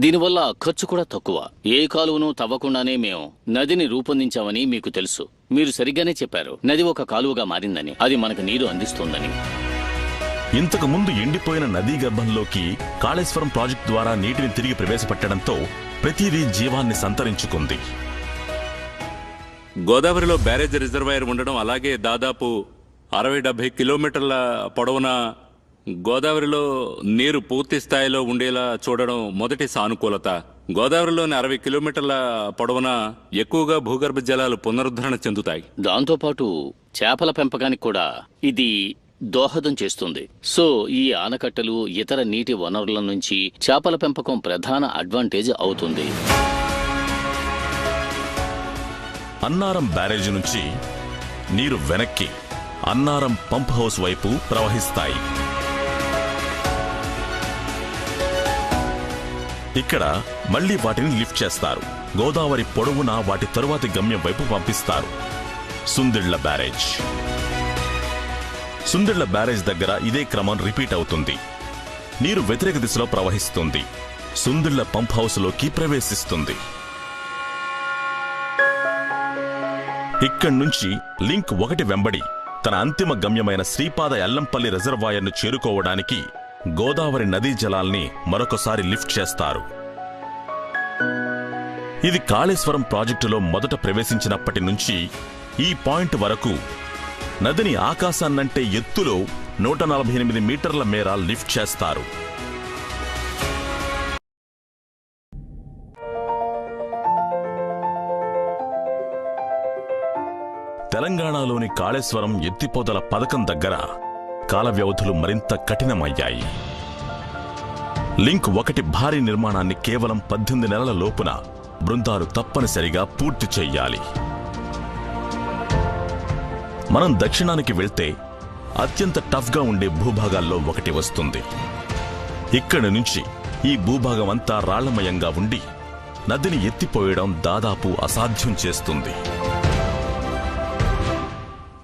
దీనివల్ల ఖర్చు కూడా తక్కువ. ఏ కాలువను తవ్వకుండానే మేము నదిని రూపొందించామని మీకు తెలుసు. మీరు సరిగ్గానే చెప్పారు, నది ఒక కాలువగా మారిందని, అది మనకు నీరు అందిస్తోందని. ఇంతకు ముందు ఎండిపోయిన నదీ గర్భంలోకి కాళేశ్వరం ప్రాజెక్టు ద్వారా నీటిని తిరిగి ప్రవేశపెట్టడంతో ప్రతిదీ జీవాన్ని సంతరించుకుంది. గోదావరిలో బ్యారేజ్ రిజర్వాయర్ ఉండడం, అలాగే దాదాపు 60-70 కిలోమీటర్ల పొడవున గోదావరిలో నీరు పూర్తి స్థాయిలో ఉండేలా చూడడం మొదటి సానుకూలత. గోదావరిలోని 60 కిలోమీటర్ల పొడవున ఎక్కువగా భూగర్భ జలాలు పునరుద్ధరణ చెందుతాయి. దాంతోపాటు చేపల పెంపకానికి కూడా ఇది దోహదం చేస్తుంది. సో ఈ ఆనకట్టలు ఇతర నీటి వనరుల నుంచి చేపల పెంపకం ప్రధాన అడ్వాంటేజ్ అవుతుంది. అన్నారం బ్యారేజీ నుంచి నీరు వెనక్కి అన్నారం పంప్ హౌస్ వైపు ప్రవహిస్తాయి. ఇక్కడ మళ్లీ వాటిని లిఫ్ట్ చేస్తారు. గోదావరి పొడవునా వాటి తరువాతి గమ్యం వైపు పంపిస్తారు. సుందిళ్ల బ్యారేజ్. సుందిళ్ల బ్యారేజ్ దగ్గర ఇదే క్రమం రిపీట్ అవుతుంది. నీరు వ్యతిరేక దిశలో ప్రవహిస్తుంది. సుందిళ్ల పంప్ హౌస్లోకి ప్రవేశిస్తుంది. ఇక్కడి నుంచి లింక్ 1 వెంబడి తన అంతిమ గమ్యమైన శ్రీపాద ఎల్లంపల్లి రిజర్వాయర్ను చేరుకోవడానికి గోదావరి నదీ జలాల్ని మరొకసారి లిఫ్ట్ చేస్తారు. ఇది కాళేశ్వరం ప్రాజెక్టులో మొదట ప్రవేశించినప్పటి నుంచి ఈ పాయింట్ వరకు నదిని ఆకాశాన్నంటే ఎత్తులో 148 మీటర్ల మేర లిఫ్ట్ చేస్తారు. తెలంగాణలోని కాళేశ్వరం ఎత్తిపోతల పథకం దగ్గర కాల వ్యవధులు మరింత కఠినమయ్యాయి. లింక్ 1 భారీ నిర్మాణాన్ని కేవలం 18 నెలల లోపున బృందాలు తప్పనిసరిగా పూర్తి చెయ్యాలి. మనం దక్షిణానికి వెళ్తే అత్యంత టఫ్గా ఉండే భూభాగాల్లో ఒకటి వస్తుంది. ఇక్కడి నుంచి ఈ భూభాగం అంతా రాళ్లమయంగా ఉండి నదిని ఎత్తిపోయడం దాదాపు అసాధ్యం చేస్తుంది.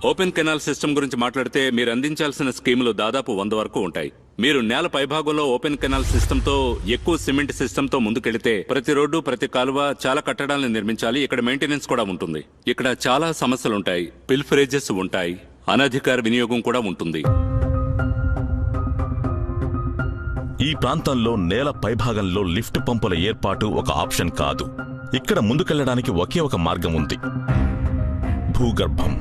ఓపెన్ కెనాల్ సిస్టమ్ గురించి మాట్లాడితే మీరు అందించాల్సిన స్కీములు దాదాపు 100 వరకు ఉంటాయి. మీరు నేల పైభాగంలో ఓపెన్ కెనాల్ సిస్టంతో ఎక్కువ సిమెంట్ సిస్టంతో ముందుకెళితే ప్రతి రోడ్డు ప్రతి కాలువ చాలా కట్టడాలను నిర్మించాలి. ఇక్కడ మెయింటెనెన్స్ కూడా ఉంటుంది. ఇక్కడ చాలా సమస్యలుంటాయి. పిల్ఫరేజెస్ ఉంటాయి. అనధికార వినియోగం కూడా ఉంటుంది. ఈ ప్రాంతంలో నేల పైభాగంలో లిఫ్ట్ పంపుల ఏర్పాటు ఒక ఆప్షన్ కాదు. ఇక్కడ ముందుకెళ్లడానికి ఒకే ఒక మార్గం ఉంది, భూగర్భం.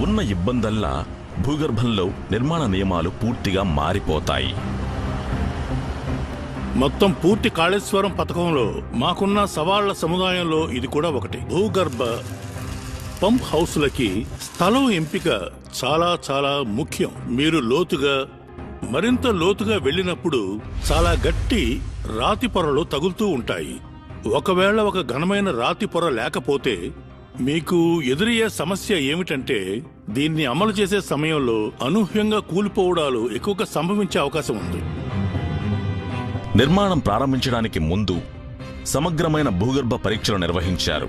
ఉన్న ఇబ్బందల్లా భూగర్భంలో నిర్మాణ నియమాలు పూర్తిగా మారిపోతాయి. మొత్తం పూర్తి కాళేశ్వరం పథకంలో మాకున్న సవాళ్ల సముదాయంలో ఇది కూడా ఒకటి. భూగర్భ పంప్ హౌస్లకి స్థలం ఎంపిక చాలా చాలా ముఖ్యం. మీరు మరింత లోతుగా వెళ్ళినప్పుడు చాలా గట్టి రాతి పొరలు తగులుతూ ఉంటాయి. ఒకవేళ ఒక ఘనమైన రాతి పొర లేకపోతే మీకు ఎదురయ్యే సమస్య ఏమిటంటే దీన్ని అమలు చేసే సమయంలో అనూహ్యంగా కూలిపోవడాలు ఎక్కువగా సంభవించే అవకాశం ఉంది. నిర్మాణం ప్రారంభించడానికి ముందు సమగ్రమైన భూగర్భ పరీక్షలు నిర్వహించారు.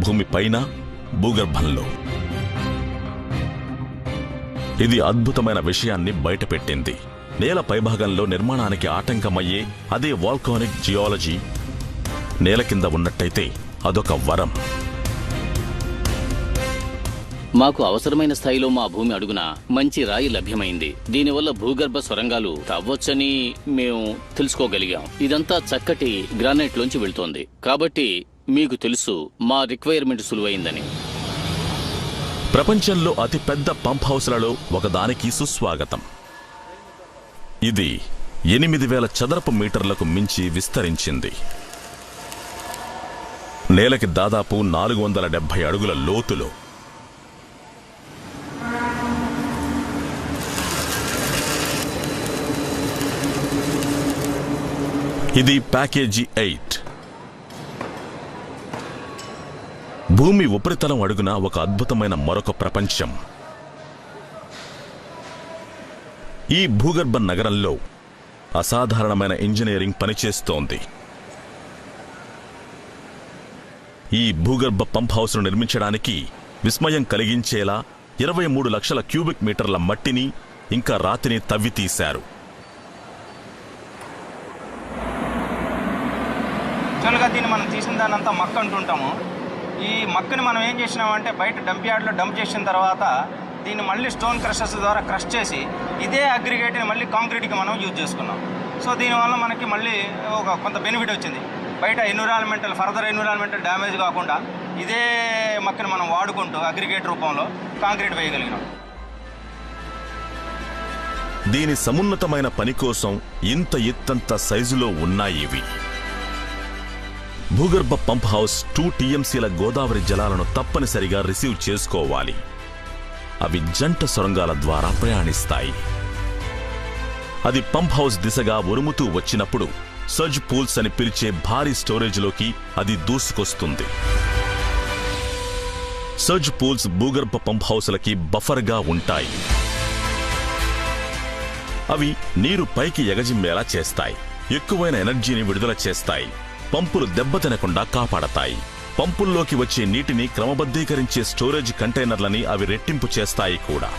భూమిపైన, భూగర్భంలో. ఇది అద్భుతమైన విషయాన్ని బయటపెట్టింది. నేల పైభాగంలో నిర్మాణానికి ఆటంకమయ్యే అదే వాల్కానిక్ జియాలజీ నేల కింద ఉన్నట్టయితే అదొక వరం. మాకు అవసరమైన స్థాయిలో మా భూమి అడుగున మంచి రాయి లభ్యమైంది. దీనివల్ల భూగర్భ సొరంగాలు తవ్వొచ్చని మేము తెలుసుకోగలిగాం. ఇదంతా చక్కటి గ్రానైట్ లోంచి వెళ్తోంది. కాబట్టి మీకు తెలుసు మా రిక్వైర్మెంట్ సులువైందని. ప్రపంచంలో అతిపెద్ద పంప్ హౌస్లలో ఒకదానికి సుస్వాగతం. ఇది 8000 చదరపు మీటర్లకు మించి విస్తరించింది. నేలకి దాదాపు 470 అడుగుల లోతులో. ఇది ప్యాకేజీ 8. భూమి ఉపరితలం అడుగున ఒక అద్భుతమైన మరొక ప్రపంచం. ఈ భూగర్భ నగరంలో అసాధారణమైన ఇంజనీరింగ్ పనిచేస్తోంది. ఈ భూగర్భ పంప్ హౌస్ను నిర్మించడానికి విస్మయం కలిగించేలా 23 లక్షల క్యూబిక్ మీటర్ల మట్టిని ఇంకా రాతిని తవ్వితీశారు. యాక్చువల్గా దీన్ని మనం తీసిన దాన్ని అంతా మక్క అంటుంటాము. ఈ మక్కని మనం ఏం చేసినామంటే బయట డంప్ యార్డ్లో డంప్ చేసిన తర్వాత దీన్ని మళ్ళీ స్టోన్ క్రషర్స్ ద్వారా క్రష్ చేసి ఇదే అగ్రిగేట్ని మళ్ళీ కాంక్రీట్కి మనం యూజ్ చేసుకున్నాం. సో దీనివల్ల మనకి మళ్ళీ ఒక కొంత బెనిఫిట్ వచ్చింది. బయట ఫర్దర్ ఎన్విరాన్మెంటల్ డ్యామేజ్ కాకుండా ఇదే మక్కని మనం వాడుకుంటూ అగ్రిగేట్ రూపంలో కాంక్రీట్ వేయగలిగినాం. దీని సమున్నతమైన పని కోసం ఇంత ఎత్తంత సైజులో ఉన్నాయి ఇవి. భూగర్భ పంప్ హౌస్ 2 టీఎంసీల గోదావరి జలాలను తప్పనిసరిగా రిసీవ్ చేసుకోవాలి. అవి జంట సొరంగాల ద్వారా ప్రయాణిస్తాయి. అది పంప్ హౌస్ దిశగా ఉరుముతూ వచ్చినప్పుడు సర్జ్ పూల్స్ అని పిలిచే భారీ స్టోరేజ్లోకి అది దూసుకొస్తుంది. సర్జ్ పూల్స్ భూగర్భ పంప్ హౌస్లకి బఫర్గా ఉంటాయి. అవి నీరు పైకి ఎగజిమ్మేలా చేస్తాయి, ఎక్కువైన ఎనర్జీని విడుదల చేస్తాయి, పంపులు దెబ్బతినకుండా కాపాడతాయి. పంపుల్లోకి వచ్చే నీటిని క్రమబద్ధీకరించే స్టోరేజ్ కంటైనర్లని అవి రెట్టింపు చేస్తాయి కూడా.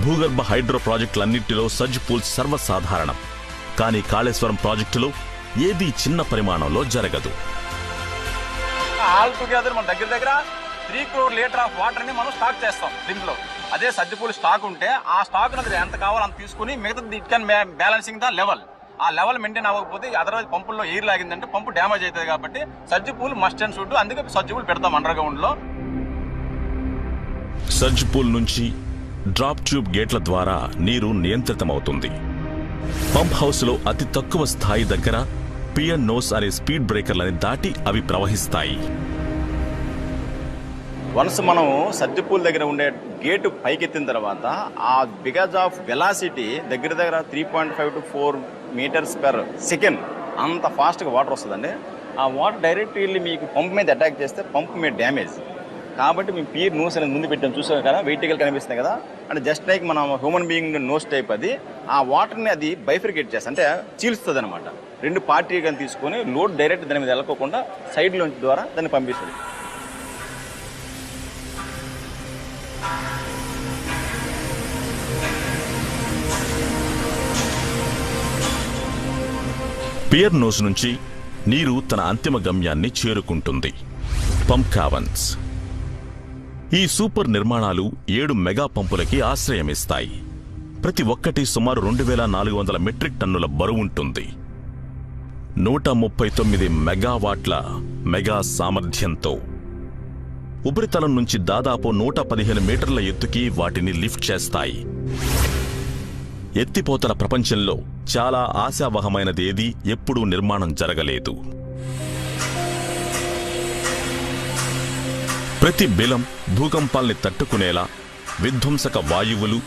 భూగర్భ హైడ్రో ప్రాజెక్టులన్నింటిలో సర్జ్ పూల్స్ సర్వసాధారణం. కానీ కాళేశ్వరం ప్రాజెక్టులో ఏదీ చిన్న పరిమాణంలో జరగదు. ఆల్ టుగెదర్ మన దగ్గర 3 crore లీటర్ ఆఫ్ వాటర్ ని మనం స్టాక్ చేస్తాం దీంట్లో. అదే సర్జిపూల్ స్టాక్ ఉంటే ఆ స్టాక్ ఎంత కావాలో అంత తీసుకుని మిగతా it can balancing the level. ఆ లెవెల్ మెయింటైన్ అవ్వకపోతే అదర్వైజ్ పంపుల్లో ఎయిర్ లాగిందంటే పంపు డ్యామేజ్ అవుతుంది. కాబట్టి సర్జిపూల్ మస్ట్ అండ్ షుడ్, అందుకే సర్జిపూల్ పెడతాం అండర్ గ్రౌండ్ లో. సర్జ్ పూల్ నుంచి డ్రాప్ ట్యూబ్ గేట్ల ద్వారా నీరు నియంత్రితమవుతుంది. పంప్ హౌస్లో అతి తక్కువ స్థాయి దగ్గర పిఎన్ నోస్ అనే స్పీడ్ బ్రేకర్లని దాటి అవి ప్రవహిస్తాయి. వన్స్ మనం సర్జిపూల్ దగ్గర ఉండే గేటు పైకెత్తిన తర్వాత ఆ బికాజ్ ఆఫ్ వెలాసిటీ దగ్గర 3.5 to 4 meters per second అంత ఫాస్ట్గా వాటర్ వస్తుందండి. ఆ వాటర్ డైరెక్ట్ వెళ్ళి మీకు పంప్ మీద అటాక్ చేస్తే పంప్ మీద డ్యామేజ్. కాబట్టి మేము పియర్ నోస్ అనేది ముందు పెట్టాం, చూసాం కదా, వెయిటికల్ కనిపిస్తుంది కదా, అంటే జస్ట్ లైక్ మన హ్యూమన్ బీయింగ్ నోస్ టైప్. అది ఆ వాటర్ని అది బైఫర్కేట్ చేస్తుంది, అంటే చీల్స్తుంది అనమాట. 2 పార్టీగా తీసుకొని లోడ్ డైరెక్ట్ దాని మీద వెళ్ళకోకుండా సైడ్ నుంచి ద్వారా దాన్ని పంపిస్తుంది. పియర్ నోస్ నుంచి నీరు తన అంతిమ గమ్యాన్ని చేరుకుంటుంది, పంప్ కావన్స్. ఈ సూపర్ నిర్మాణాలు 7 మెగా పంపులకి ఆశ్రయమిస్తాయి. ప్రతి ఒక్కటి సుమారు 2400 మెట్రిక్ టన్నుల బరువుంటుంది. 139 మెగావాట్ల మెగా సామర్థ్యంతో ఉపరితలం నుంచి దాదాపు 115 మీటర్ల ఎత్తుకి వాటిని లిఫ్ట్ చేస్తాయి. ఎత్తిపోతల ప్రపంచంలో చాలా ఆశావహమైనదేదీ ఎప్పుడూ నిర్మాణం జరగలేదు. ప్రతి బిలం భూకంపాల్ని తట్టుకునేలా విధ్వంసక వాయువులు,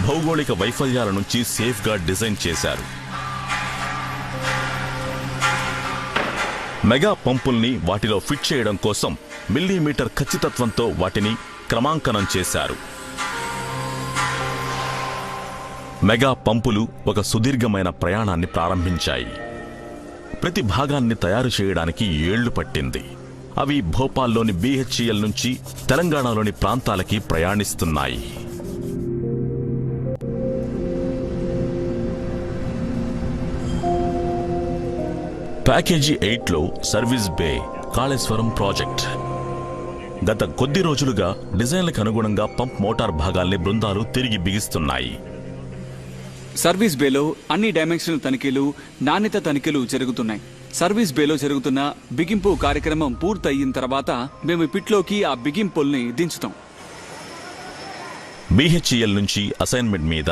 భౌగోళిక వైఫల్యాల నుంచి సేఫ్గా డిజైన్ చేశారు. మెగా పంపుల్ని వాటిలో ఫిట్ చేయడం కోసం మిల్లీమీటర్ ఖచ్చితత్వంతో వాటిని క్రమాంకనం చేశారు. మెగా పంపులు ఒక సుదీర్ఘమైన ప్రయాణాన్ని ప్రారంభించాయి. ప్రతి భాగాన్ని తయారు చేయడానికి ఏళ్లు పట్టింది. అవి భోపాల్లోని BHEL నుంచి తెలంగాణలోని ప్రాంతాలకి ప్రయాణిస్తున్నాయి. ప్యాకేజీ 8లో సర్వీస్ బే కాళేశ్వరం ప్రాజెక్ట్. గత కొద్ది రోజులుగా డిజైన్లకు అనుగుణంగా పంప్ మోటార్ భాగాల్ని బృందాలు తిరిగి బిగిస్తున్నాయి. సర్వీస్ బేలో అన్ని డైమెన్షనల్ తనిఖీలు, నాణ్యత తనిఖీలు జరుగుతున్నాయి. సర్వీస్ బేలో జరుగుతున్న బిగింపు కార్యక్రమం పూర్తయిన తర్వాత మేము పిట్లోకి ఆ బిగింపుల్ని దించుతాం. BHEL నుంచి అసైన్మెంట్ మీద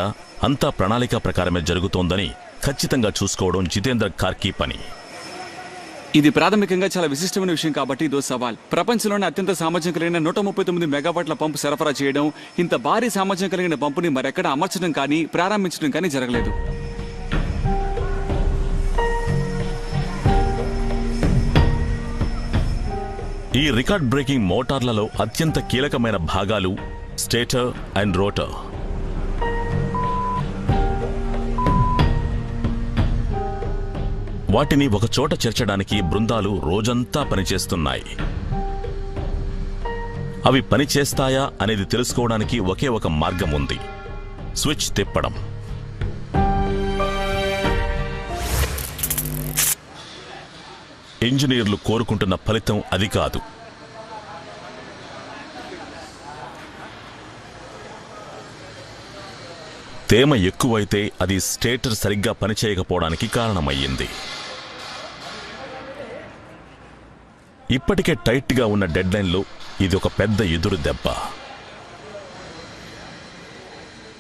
అంతా ప్రణాళిక ప్రకారమే జరుగుతోందని ఖచ్చితంగా చూసుకోవడం జితేంద్ర కార్కీ పని. ఇది ప్రాథమికంగా చాలా విశిష్టమైన విషయం కాబట్టి ఇదో సవాల్. ప్రపంచంలోనే అత్యంత సామర్థ్యం కలిగిన 139 మెగావాట్ల పంపు సరఫరా చేయడం, ఇంత భారీ సామర్థ్యం కలిగిన పంపుని మరెక్కడ అమర్చడం కానీ ప్రారంభించడం కానీ జరగలేదు. ఈ రికార్డ్ బ్రేకింగ్ మోటార్లలో అత్యంత కీలకమైన భాగాలు స్టేటర్ అండ్ రోటర్. వాటిని ఒక చోట చేర్చడానికి బృందాలు రోజంతా పనిచేస్తున్నాయి. అవి పనిచేస్తాయా అనేది తెలుసుకోవడానికి ఒకే ఒక మార్గం ఉంది, స్విచ్ తిప్పడం. ఇంజనీర్లు కోరుకుంటున్న ఫలితం అది కాదు. తేమ ఎక్కువైతే అది స్టేటర్ సరిగ్గా పనిచేయకపోవడానికి కారణమయ్యింది. ఇప్పటికే టైట్గా ఉన్న డెడ్లైన్లో ఇది ఒక పెద్ద ఎదురు దెబ్బ.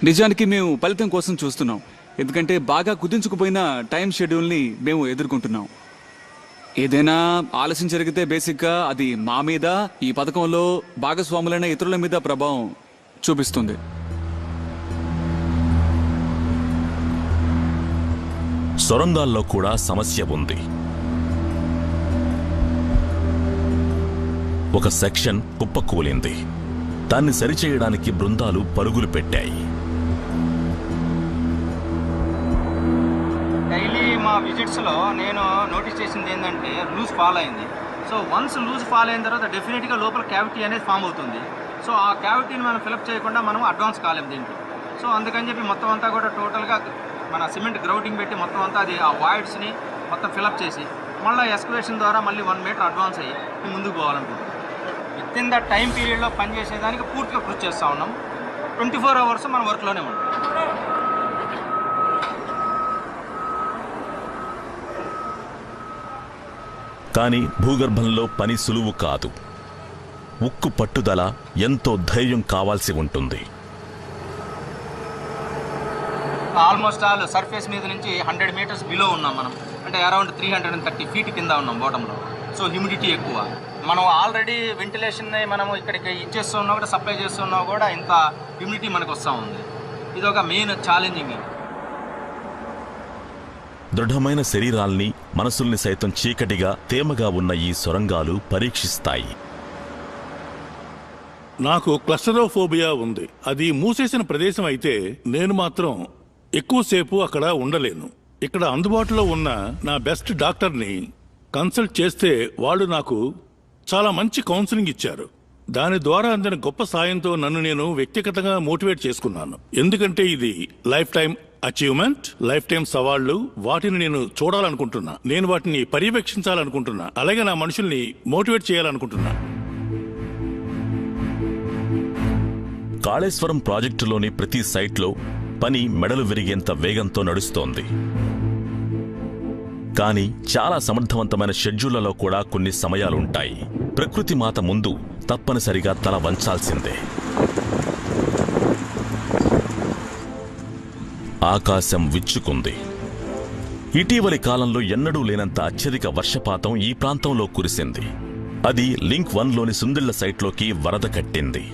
నిజానికి మేము ఫలితం కోసం చూస్తున్నాం, ఎందుకంటే బాగా కుదించుకుపోయిన టైం షెడ్యూల్ని మేము ఎదుర్కొంటున్నాం. ఏదైనా ఆలస్యం జరిగితే బేసిక్గా అది మా మీద, ఈ పథకంలో భాగస్వాములైన ఇతరుల మీద ప్రభావం చూపిస్తుంది. సొరంగాల్లో కూడా సమస్య ఉంది. ఒక సెక్షన్ కుప్పకూలింది. దాన్ని సరిచేయడానికి బృందాలు పరుగులు పెట్టాయి. డైలీ మా విజిట్స్లో నేను నోటీస్ చేసింది ఏంటంటే లూజ్ ఫాల్ అయింది. సో వన్స్ లూజ్ ఫాల్ అయిన తర్వాత డెఫినెట్గా లోపల క్యావిటీ అనేది ఫామ్ అవుతుంది. సో ఆ క్యావిటీని మనం ఫిలప్ చేయకుండా మనం అడ్వాన్స్ కాలేము దీంట్లో. సో అందుకని చెప్పి మొత్తం అంతా కూడా టోటల్గా మన సిమెంట్ గ్రౌటింగ్ పెట్టి మొత్తం అంతా అది ఆ వాయిడ్స్ని మొత్తం ఫిలప్ చేసి మళ్ళీ ఎస్కవేషన్ ద్వారా మళ్ళీ 1 మీటర్ అడ్వాన్స్ అయ్యి ముందుకు పోవాలనుకుంటున్నాం. విత్ ఇన్ ద టైం పీరియడ్లో పనిచేసేదానికి పూర్తిగా కృషి చేస్తూ ఉన్నాం. 24 అవర్స్ మన వర్క్లోనే ఉంటాం. కానీ భూగర్భంలో పని సులువు కాదు. ఉక్కు పట్టుదల, ఎంతో ధైర్యం కావాల్సి ఉంటుంది. ఆల్మోస్ట్ ఆల్ సర్ఫేస్ మీద నుంచి 100 మీటర్స్ బిలో ఉన్నాం మనం. అంటే అరౌండ్ 330 ఫీట్ కింద ఉన్నాం బాటంలో. సో హ్యూమిడిటీ ఎక్కువ. మనం ఆల్రెడీ వెంటిలేషన్ని మనం ఇక్కడికి ఇచ్చేస్తున్నా కూడా, సప్లై చేస్తున్నా కూడా ఇంత హ్యూమిడిటీ మనకు వస్తూ ఉంది. ఇది ఒక మెయిన్ ఛాలెంజింగ్. దృఢమైన శరీరాల్ని, మనసుల్ని సైతం చీకటిగా, తేమగా ఉన్న ఈ సొరంగాలు పరీక్షిస్తాయి. నాకు క్లస్టరోఫోబియా ఉంది. అది మూసేసిన ప్రదేశం అయితే నేను మాత్రం ఎక్కువసేపు అక్కడ ఉండలేను. ఇక్కడ అందుబాటులో ఉన్న నా బెస్ట్ డాక్టర్ని కన్సల్ట్ చేస్తే వాళ్ళు నాకు చాలా మంచి కౌన్సిలింగ్ ఇచ్చారు. దాని ద్వారా అందిన గొప్ప సాయంతో నన్ను నేను వ్యక్తిగతంగా మోటివేట్ చేసుకున్నాను. ఎందుకంటే ఇది life time achievement, life time సవాళ్లు. వాటిని నేను చూడాలనుకుంటున్నా, నేను వాటిని పర్యవేక్షించాలనుకుంటున్నా, అలాగే నా మనుషుల్ని మోటివేట్ చేయాలనుకుంటున్నా. కాళేశ్వరం ప్రాజెక్టులోని ప్రతి సైట్లో పని మెడలు విరిగేంత వేగంతో నడుస్తోంది. కానీ చాలా సమర్థవంతమైన షెడ్యూళ్లలో కూడా కొన్ని సమయాలుంటాయి. ప్రకృతి మాత ముందు తప్పనిసరిగా తల వంచాల్సిందే. ఆకాశం విచ్చుకుంది. ఇటీవలి కాలంలో ఎన్నడూ లేనంత అత్యధిక వర్షపాతం ఈ ప్రాంతంలో కురిసింది. అది లింక్ 1లోని సుందిళ్ల సైట్లోకి వరద కట్టింది.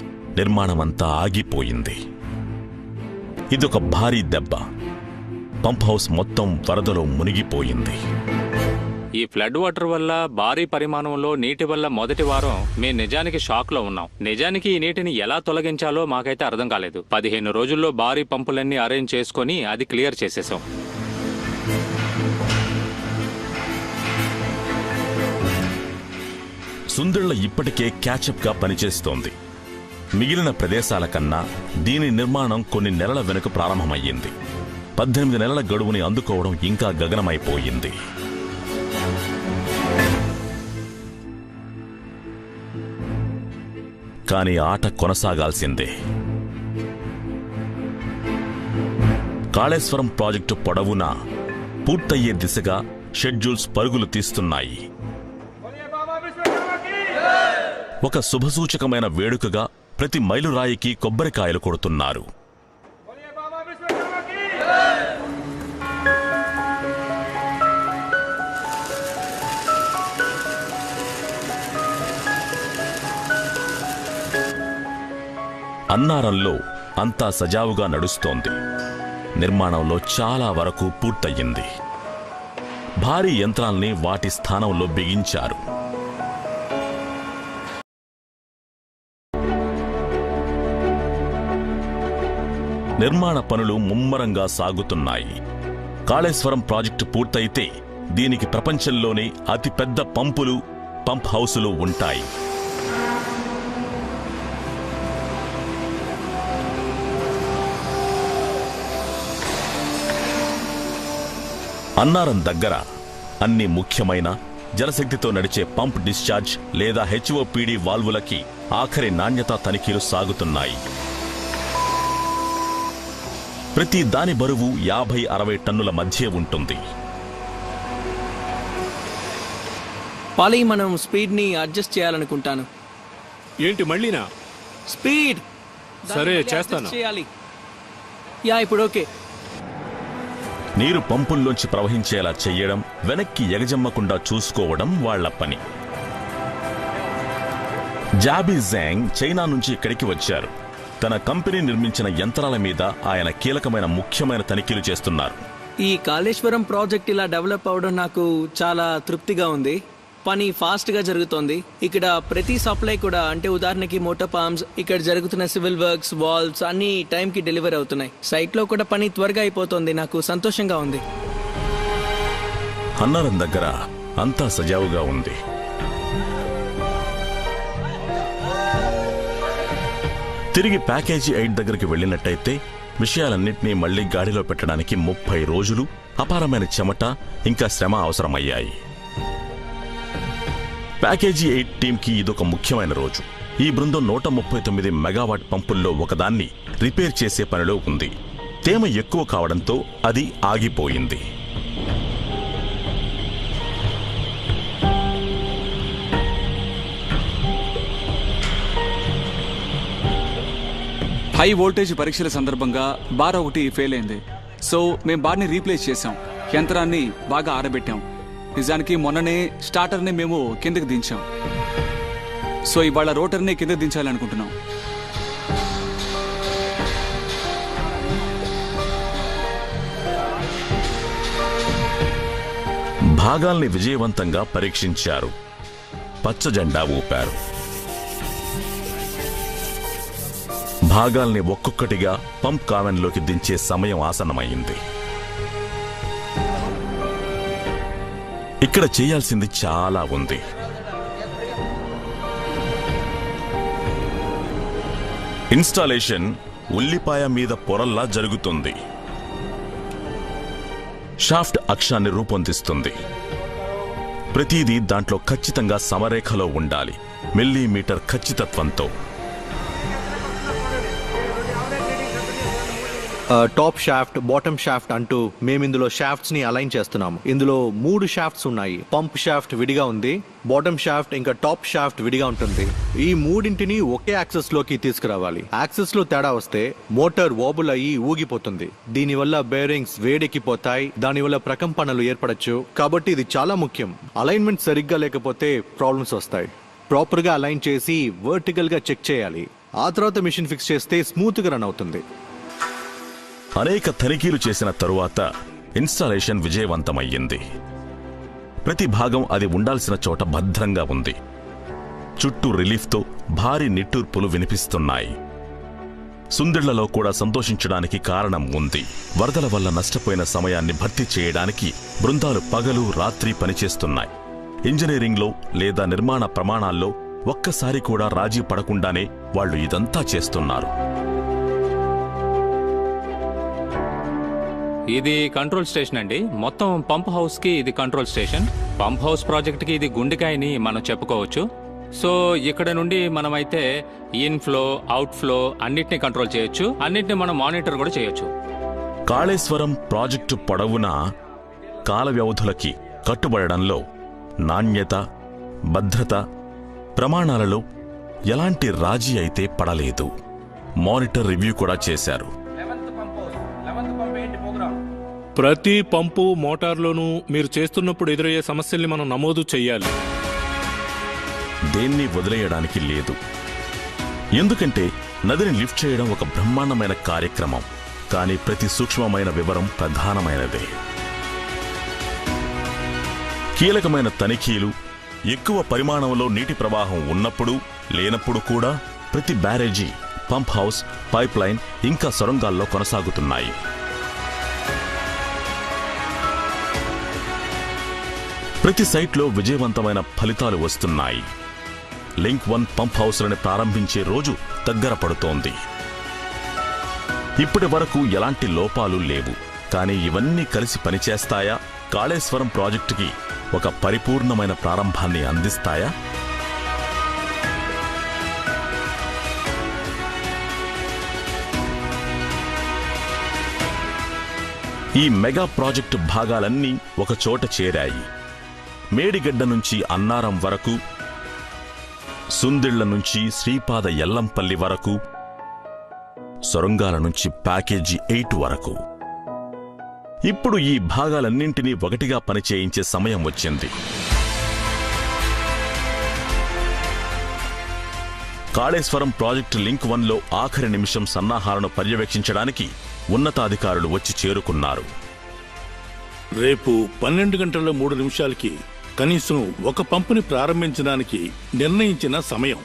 నిర్మాణమంతా ఆగిపోయింది. ఇదొక భారీ దెబ్బ. పంప్ హౌస్ మొత్తం వరదలో మునిగిపోయింది. ఈ ఫ్లడ్ వాటర్ వల్ల భారీ పరిమాణంలో నీటి వల్ల మొదటి వారం మేము నిజానికి షాక్ లో ఉన్నాం. నిజానికి ఈ నీటిని ఎలా తొలగించాలో మాకైతే అర్థం కాలేదు. 15 రోజుల్లో భారీ పంపులన్నీ అరేంజ్ చేసుకుని అది క్లియర్ చేసేసాం. సుందిళ్ల ఇప్పటికే క్యాచప్ గా పనిచేస్తోంది. మిగిలిన ప్రదేశాల కన్నా దీని నిర్మాణం కొన్ని నెలల వెనుక ప్రారంభమయ్యింది. 18 నెలల గడువుని అందుకోవడం ఇంకా గగనమైపోయింది. కానీ ఆట కొనసాగాల్సిందే. కాళేశ్వరం ప్రాజెక్టు పొడవునా పూర్తయ్యే దిశగా షెడ్యూల్స్ పరుగులు తీస్తున్నాయి. ఒక శుభసూచకమైన వేడుకగా ప్రతి మైలురాయికి కొబ్బరికాయలు కొడుతున్నారు. అన్నారంలో అంతా సజావుగా నడుస్తోంది. నిర్మాణంలో చాలా వరకు పూర్తయింది. భారీ యంత్రాల్ని వాటి స్థానంలో బిగించారు. నిర్మాణ పనులు ముమ్మరంగా సాగుతున్నాయి. కాళేశ్వరం ప్రాజెక్టు పూర్తయితే దీనికి ప్రపంచంలోనే అతిపెద్ద పంపులు, పంప్ హౌసులు ఉంటాయి. అన్నారం దగ్గర అన్ని ముఖ్యమైన జలశక్తితో నడిచే పంప్ డిశ్చార్జ్ లేదా హెచ్ఓపీడీ వాల్వులకి ఆఖరి నాణ్యతా తనిఖీలు సాగుతున్నాయి. ప్రతి దాని బరువు 50-60 టన్నుల మధ్య ఉంటుంది. పాలి, మనం స్పీడ్ ని అడ్జస్ట్ చేయాలనుకుంటాను. ఏంటి మళ్ళీనా? స్పీడ్ సరే, చేస్తాను. చేయాలి. యా, ఇప్పుడు ఓకే. నీరు పంపుల్లోంచి ప్రవహించేలా చెయ్యడం, వెనక్కి ఎగజమ్మకుండా చూసుకోవడం వాళ్ల పని. జాబీ జాంగ్ చైనా నుంచి ఇక్కడికి వచ్చారు. తన కంపెనీ నిర్మించిన యంత్రాల మీద ఆయన కీలకమైన ముఖ్యమైన తనిఖీలు చేస్తున్నారు. ఈ కాళేశ్వరం ప్రాజెక్ట్ ఇలా డెవలప్ అవడం నాకు చాలా తృప్తిగా ఉంది. పని ఫాస్ట్ గా జరుగుతోంది. ఇక్కడ ప్రతి సప్లై కూడా, అంటే ఉదాహరణకి మోటార్ పంప్స్, ఇక్కడ జరుగుతున్న సివిల్ వర్క్స్, వాల్వ్స్ అన్ని టైంకి డెలివరీ అవుతున్నాయి. సైట్ లో కూడా పని త్వరగా అయిపోతుంది. నాకు సంతోషంగా ఉంది. అన్నారం దగ్గర అంతా సజావుగా ఉంది. తిరిగి ప్యాకేజీ 8 దగ్గరికి వెళ్ళినట్టయితే విషయాలన్నింటినీ మళ్లీ గాడిలో పెట్టడానికి 30 రోజులు, అపారమైన చెమట ఇంకా శ్రమ అవసరమయ్యాయి. ప్యాకేజీ 8 టీంకి ఇదొక ముఖ్యమైన రోజు. ఈ బృందం 139 మెగావాట్ పంపుల్లో ఒకదాన్ని రిపేర్ చేసే పనిలో ఉంది. తేమ ఎక్కువ కావడంతో అది ఆగిపోయింది. హై వోల్టేజ్ పరీక్షల సందర్భంగా బార్ ఒకటి ఫెయిల్ అయింది. సో మేము బార్ని రీప్లేస్ చేసాం. యంత్రాన్ని బాగా ఆరబెట్టాం. నిజానికి మొన్ననే స్టార్టర్ని మేము కిందకి దించాం. సో ఇవాళ రోటర్ని కిందకి దించాలనుకుంటున్నాం. భాగాల్ని విజయవంతంగా పరీక్షించారు. పచ్చ జెండా ఊపారు. భాగాల్ని ఒక్కొక్కటిగా పంప్ కావెన్లోకి దించే సమయం ఆసన్నమైంది. ఇక్కడ చేయాల్సింది చాలా ఉంది. ఇన్స్టాలేషన్ ఉల్లిపాయ మీద పొరల్లా జరుగుతుంది. షాఫ్ట్ అక్షాన్ని రూపొందిస్తుంది. ప్రతిదీ దాంట్లో ఖచ్చితంగా సమరేఖలో ఉండాలి, మిల్లీమీటర్ ఖచ్చితత్వంతో. టాప్ షాఫ్ట్, బాటమ్ షాఫ్ట్ అంటూ మేమిందులో షాఫ్ట్స్ ని అలైన్ చేస్తున్నాము. ఇందులో 3 షాఫ్ట్స్ ఉన్నాయి. పంప్ షాఫ్ట్ విడిగా ఉంది, బాటమ్ షాఫ్ట్ ఇంకా టాప్ షాఫ్ట్ విడిగా ఉంటుంది. ఈ మూడింటిని ఒకే యాక్సెస్ లోకి తీసుకురావాలి. యాక్సెస్ లో తేడా వస్తే మోటార్ వాబుల్ అయ్యి ఊగిపోతుంది. దీనివల్ల బేరింగ్స్ వేడెక్కిపోతాయి, దానివల్ల ప్రకంపనలు ఏర్పడచ్చు. కాబట్టి ఇది చాలా ముఖ్యం. అలైన్మెంట్ సరిగ్గా లేకపోతే ప్రాబ్లమ్స్ వస్తాయి. ప్రాపర్ గా అలైన్ చేసి వర్టికల్ గా చెక్ చేయాలి. ఆ తర్వాత మిషన్ ఫిక్స్ చేస్తే స్మూత్ గా రన్ అవుతుంది. అనేక తనిఖీలు చేసిన తరువాత ఇన్స్టాలేషన్ విజయవంతమయ్యింది. ప్రతి భాగం అది ఉండాల్సిన చోట భద్రంగా ఉంది. చుట్టూ రిలీఫ్తో భారీ నిట్టూర్పులు వినిపిస్తున్నాయి. సుందిళ్లలో కూడా సంతోషించడానికి కారణం ఉంది. వరదల వల్ల నష్టపోయిన సమయాన్ని భర్తీ చేయడానికి బృందాలు పగలు రాత్రి పనిచేస్తున్నాయి. ఇంజనీరింగ్లో లేదా నిర్మాణ ప్రమాణాల్లో ఒక్కసారి కూడా రాజీ పడకుండానే వాళ్లు ఇదంతా చేస్తున్నారు. ఇది కంట్రోల్ స్టేషన్ అండి. మొత్తం పంప్ హౌస్ కి ఇది control station. Pump house project కి ఇది గుండెకాయని మనం చెప్పుకోవచ్చు. సో ఇక్కడ నుండి మనమైతే ఇన్ఫ్లో, అవుట్ఫ్లో అన్నిటిని కంట్రోల్ చేయొచ్చు. అన్నిటిని మనం మానిటర్ కూడా చేయొచ్చు. కాళేశ్వరం ప్రాజెక్టు పొడవునా కాల వ్యవధులకి కట్టుబడడంలో నాణ్యత, భద్రత, ప్రమాణాలలో ఎలాంటి రాజీ అయితే పడలేదు. మానిటర్ రివ్యూ కూడా చేశారు. ప్రతి పంపు, మోటార్లోనూ మీరు చేస్తున్నప్పుడు ఎదురయ్యే సమస్యల్ని మనం నమోదు చెయ్యాలి. దేన్ని వదిలేయడానికి లేదు. ఎందుకంటే నదిని లిఫ్ట్ చేయడం ఒక బ్రహ్మాండమైన కార్యక్రమం. కానీ ప్రతి సూక్ష్మమైన వివరం ప్రధానమైనదే. కీలకమైన తనిఖీలు, ఎక్కువ పరిమాణంలో నీటి ప్రవాహం ఉన్నప్పుడు, లేనప్పుడు కూడా ప్రతి బ్యారేజీ, పంప్ హౌస్, పైప్ లైన్ ఇంకా సొరంగాల్లో కొనసాగుతున్నాయి. ప్రతి సైట్లో విజయవంతమైన ఫలితాలు వస్తున్నాయి. లింక్ 1 పంప్ హౌస్లను ప్రారంభించే రోజు దగ్గర పడుతోంది. ఇప్పటి వరకు ఎలాంటి లోపాలు లేవు. కానీ ఇవన్నీ కలిసి పనిచేస్తాయా? కాళేశ్వరం ప్రాజెక్టుకి ఒక పరిపూర్ణమైన ప్రారంభాన్ని అందిస్తాయా? ఈ మెగా ప్రాజెక్టు భాగాలన్నీ ఒక చోట చేరాయి. మేడిగడ్డ నుంచి అన్నారం వరకు, సుందిళ్ల నుంచి శ్రీపాద ఎల్లంపల్లి వరకు, సొరంగాల నుంచి ప్యాకేజీ 8 వరకు. ఇప్పుడు ఈ భాగాలన్నింటినీ ఒకటిగా పనిచేయించే సమయం వచ్చింది. కాళేశ్వరం ప్రాజెక్టు లింక్ 1లో ఆఖరి నిమిషం సన్నాహాలను పర్యవేక్షించడానికి ఉన్నతాధికారులు వచ్చి చేరుకున్నారు. రేపు 12:03 కనీసం ఒక పంపుని ప్రారంభించడానికి నిర్ణయించిన సమయం.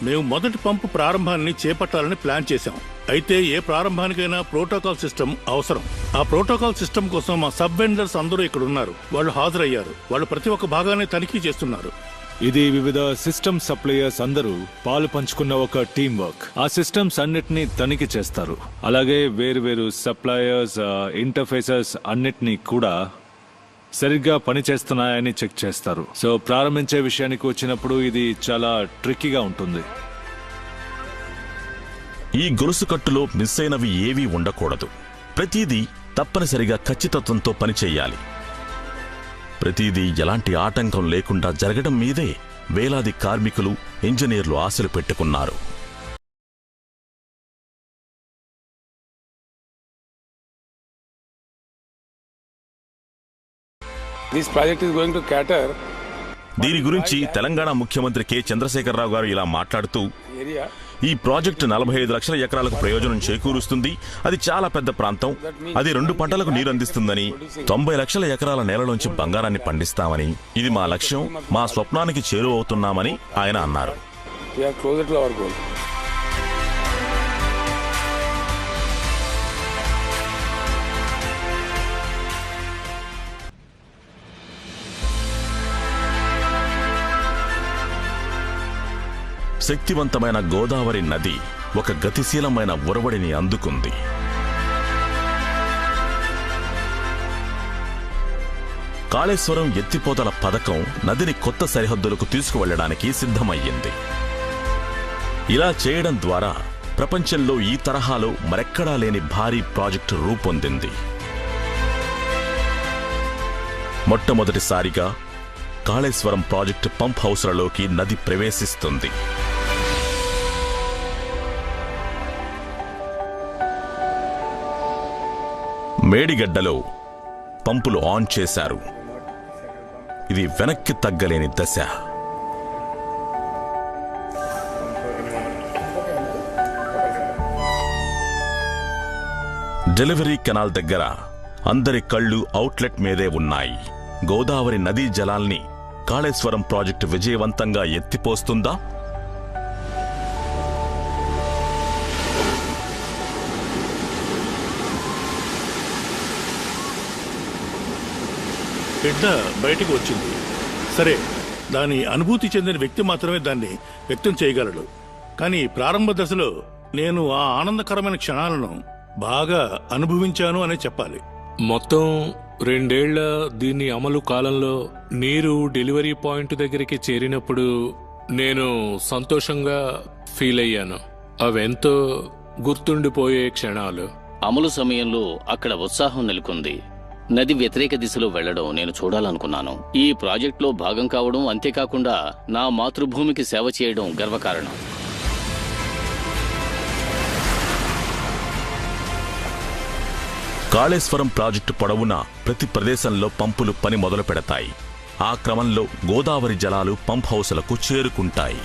మేము మొదటి పంపు ప్రారంభాన్ని చేపట్టాలని ప్లాన్ చేశాం. అయితే ఏ ప్రారంభానికైనా ప్రోటోకాల్ సిస్టమ్ అవసరం. ఆ ప్రోటోకాల్ సిస్టమ్ కోసం మా సబ్ వెండర్స్ అందరూ ఇక్కడ ఉన్నారు. వాళ్ళు హాజరయ్యారు. వాళ్ళు ప్రతి ఒక్క భాగాన్ని తనిఖీ చేస్తున్నారు. ఇది వివిధ సిస్టమ్ సప్లయర్స్ అందరూ పాలు పంచుకున్న ఒక టీం వర్క్. ఆ సిస్టమ్స్ అన్నిటినీ తనిఖీ చేస్తారు. అలాగే వేరు సప్లయర్స్ ఇంటర్ఫేసెస్ అన్నిటినీ కూడా సరిగ్గా పనిచేస్తున్నాయని చెక్ చేస్తారు. సో ప్రారంభించే విషయానికి వచ్చినప్పుడు ఇది చాలా ట్రిక్కీగా ఉంటుంది. ఈ గొలుసు కట్టులో మిస్ అయినవి ఏవీ ఉండకూడదు. ప్రతిదీ తప్పనిసరిగా ఖచ్చితత్వంతో పనిచేయాలి. ప్రతిదీ ఎలాంటి ఆటంకం లేకుండా జరగడం మీదే వేలాది కార్మికులు, ఇంజనీర్లు ఆశలు పెట్టుకున్నారు. దీని గురించి తెలంగాణ ముఖ్యమంత్రి కె చంద్రశేఖరరావు గారు ఇలా మాట్లాడుతూ, ఈ ప్రాజెక్టు 45 లక్షల ఎకరాలకు ప్రయోజనం చేకూరుస్తుంది. అది చాలా పెద్ద ప్రాంతం. అది 2 పంటలకు నీరు అందిస్తుందని, 90 లక్షల ఎకరాల నేలలోంచి బంగారాన్ని పండిస్తామని, ఇది మా లక్ష్యం, మా స్వప్నానికి చేరువవుతున్నామని ఆయన అన్నారు. శక్తివంతమైన గోదావరి నది ఒక గతిశీలమైన ఒరవడిని అందుకుంది. కాళేశ్వరం ఎత్తిపోతల పథకం నదిని కొత్త సరిహద్దులకు తీసుకువెళ్లడానికి సిద్ధమయ్యింది. ఇలా చేయడం ద్వారా ప్రపంచంలో ఈ తరహాలో మరెక్కడా లేని భారీ ప్రాజెక్టు రూపొందింది. మొట్టమొదటిసారిగా కాళేశ్వరం ప్రాజెక్టు పంప్ హౌస్లలోకి నది ప్రవేశిస్తుంది. మేడిగడ్డలో పంపులు ఆన్ చేశారు. ఇది వెనక్కి తగ్గలేని దశ. డెలివరీ కెనాల్ దగ్గర అందరి కళ్ళు అవుట్లెట్ మీదే ఉన్నాయి. గోదావరి నదీ జలాల్ని కాళేశ్వరం ప్రాజెక్టు విజయవంతంగా ఎత్తిపోస్తుందా? బిడ్డ బయటకు వచ్చింది. సరే, దాని అనుభూతి చెందిన వ్యక్తి మాత్రమే దాన్ని వ్యక్తం చేయగలడు. కానీ ప్రారంభ దశలో నేను ఆ ఆనందకరమైన క్షణాలను బాగా అనుభవించాను అనే చెప్పాలి. మొత్తం 2 ఏళ్ల దీని అమలు కాలంలో నీరు డెలివరీ పాయింట్ దగ్గరికి చేరినప్పుడు నేను సంతోషంగా ఫీల్ అయ్యాను. అవెంతో గుర్తుండిపోయే క్షణాలు. అమలు సమయంలో అక్కడ ఉత్సాహం నెలకొంది. నది వ్యతిరేక దిశలో వెళ్లడం నేను చూడాలనుకున్నాను. ఈ ప్రాజెక్టులో భాగం కావడం, అంతేకాకుండా నా మాతృభూమికి సేవ చేయడం గర్వకారణం. కాళేశ్వరం ప్రాజెక్టు పొడవునా ప్రతి ప్రదేశంలో పంపులు పని మొదలు పెడతాయి. ఆ క్రమంలో గోదావరి జలాలు పంప్ హౌసులకు చేరుకుంటాయి.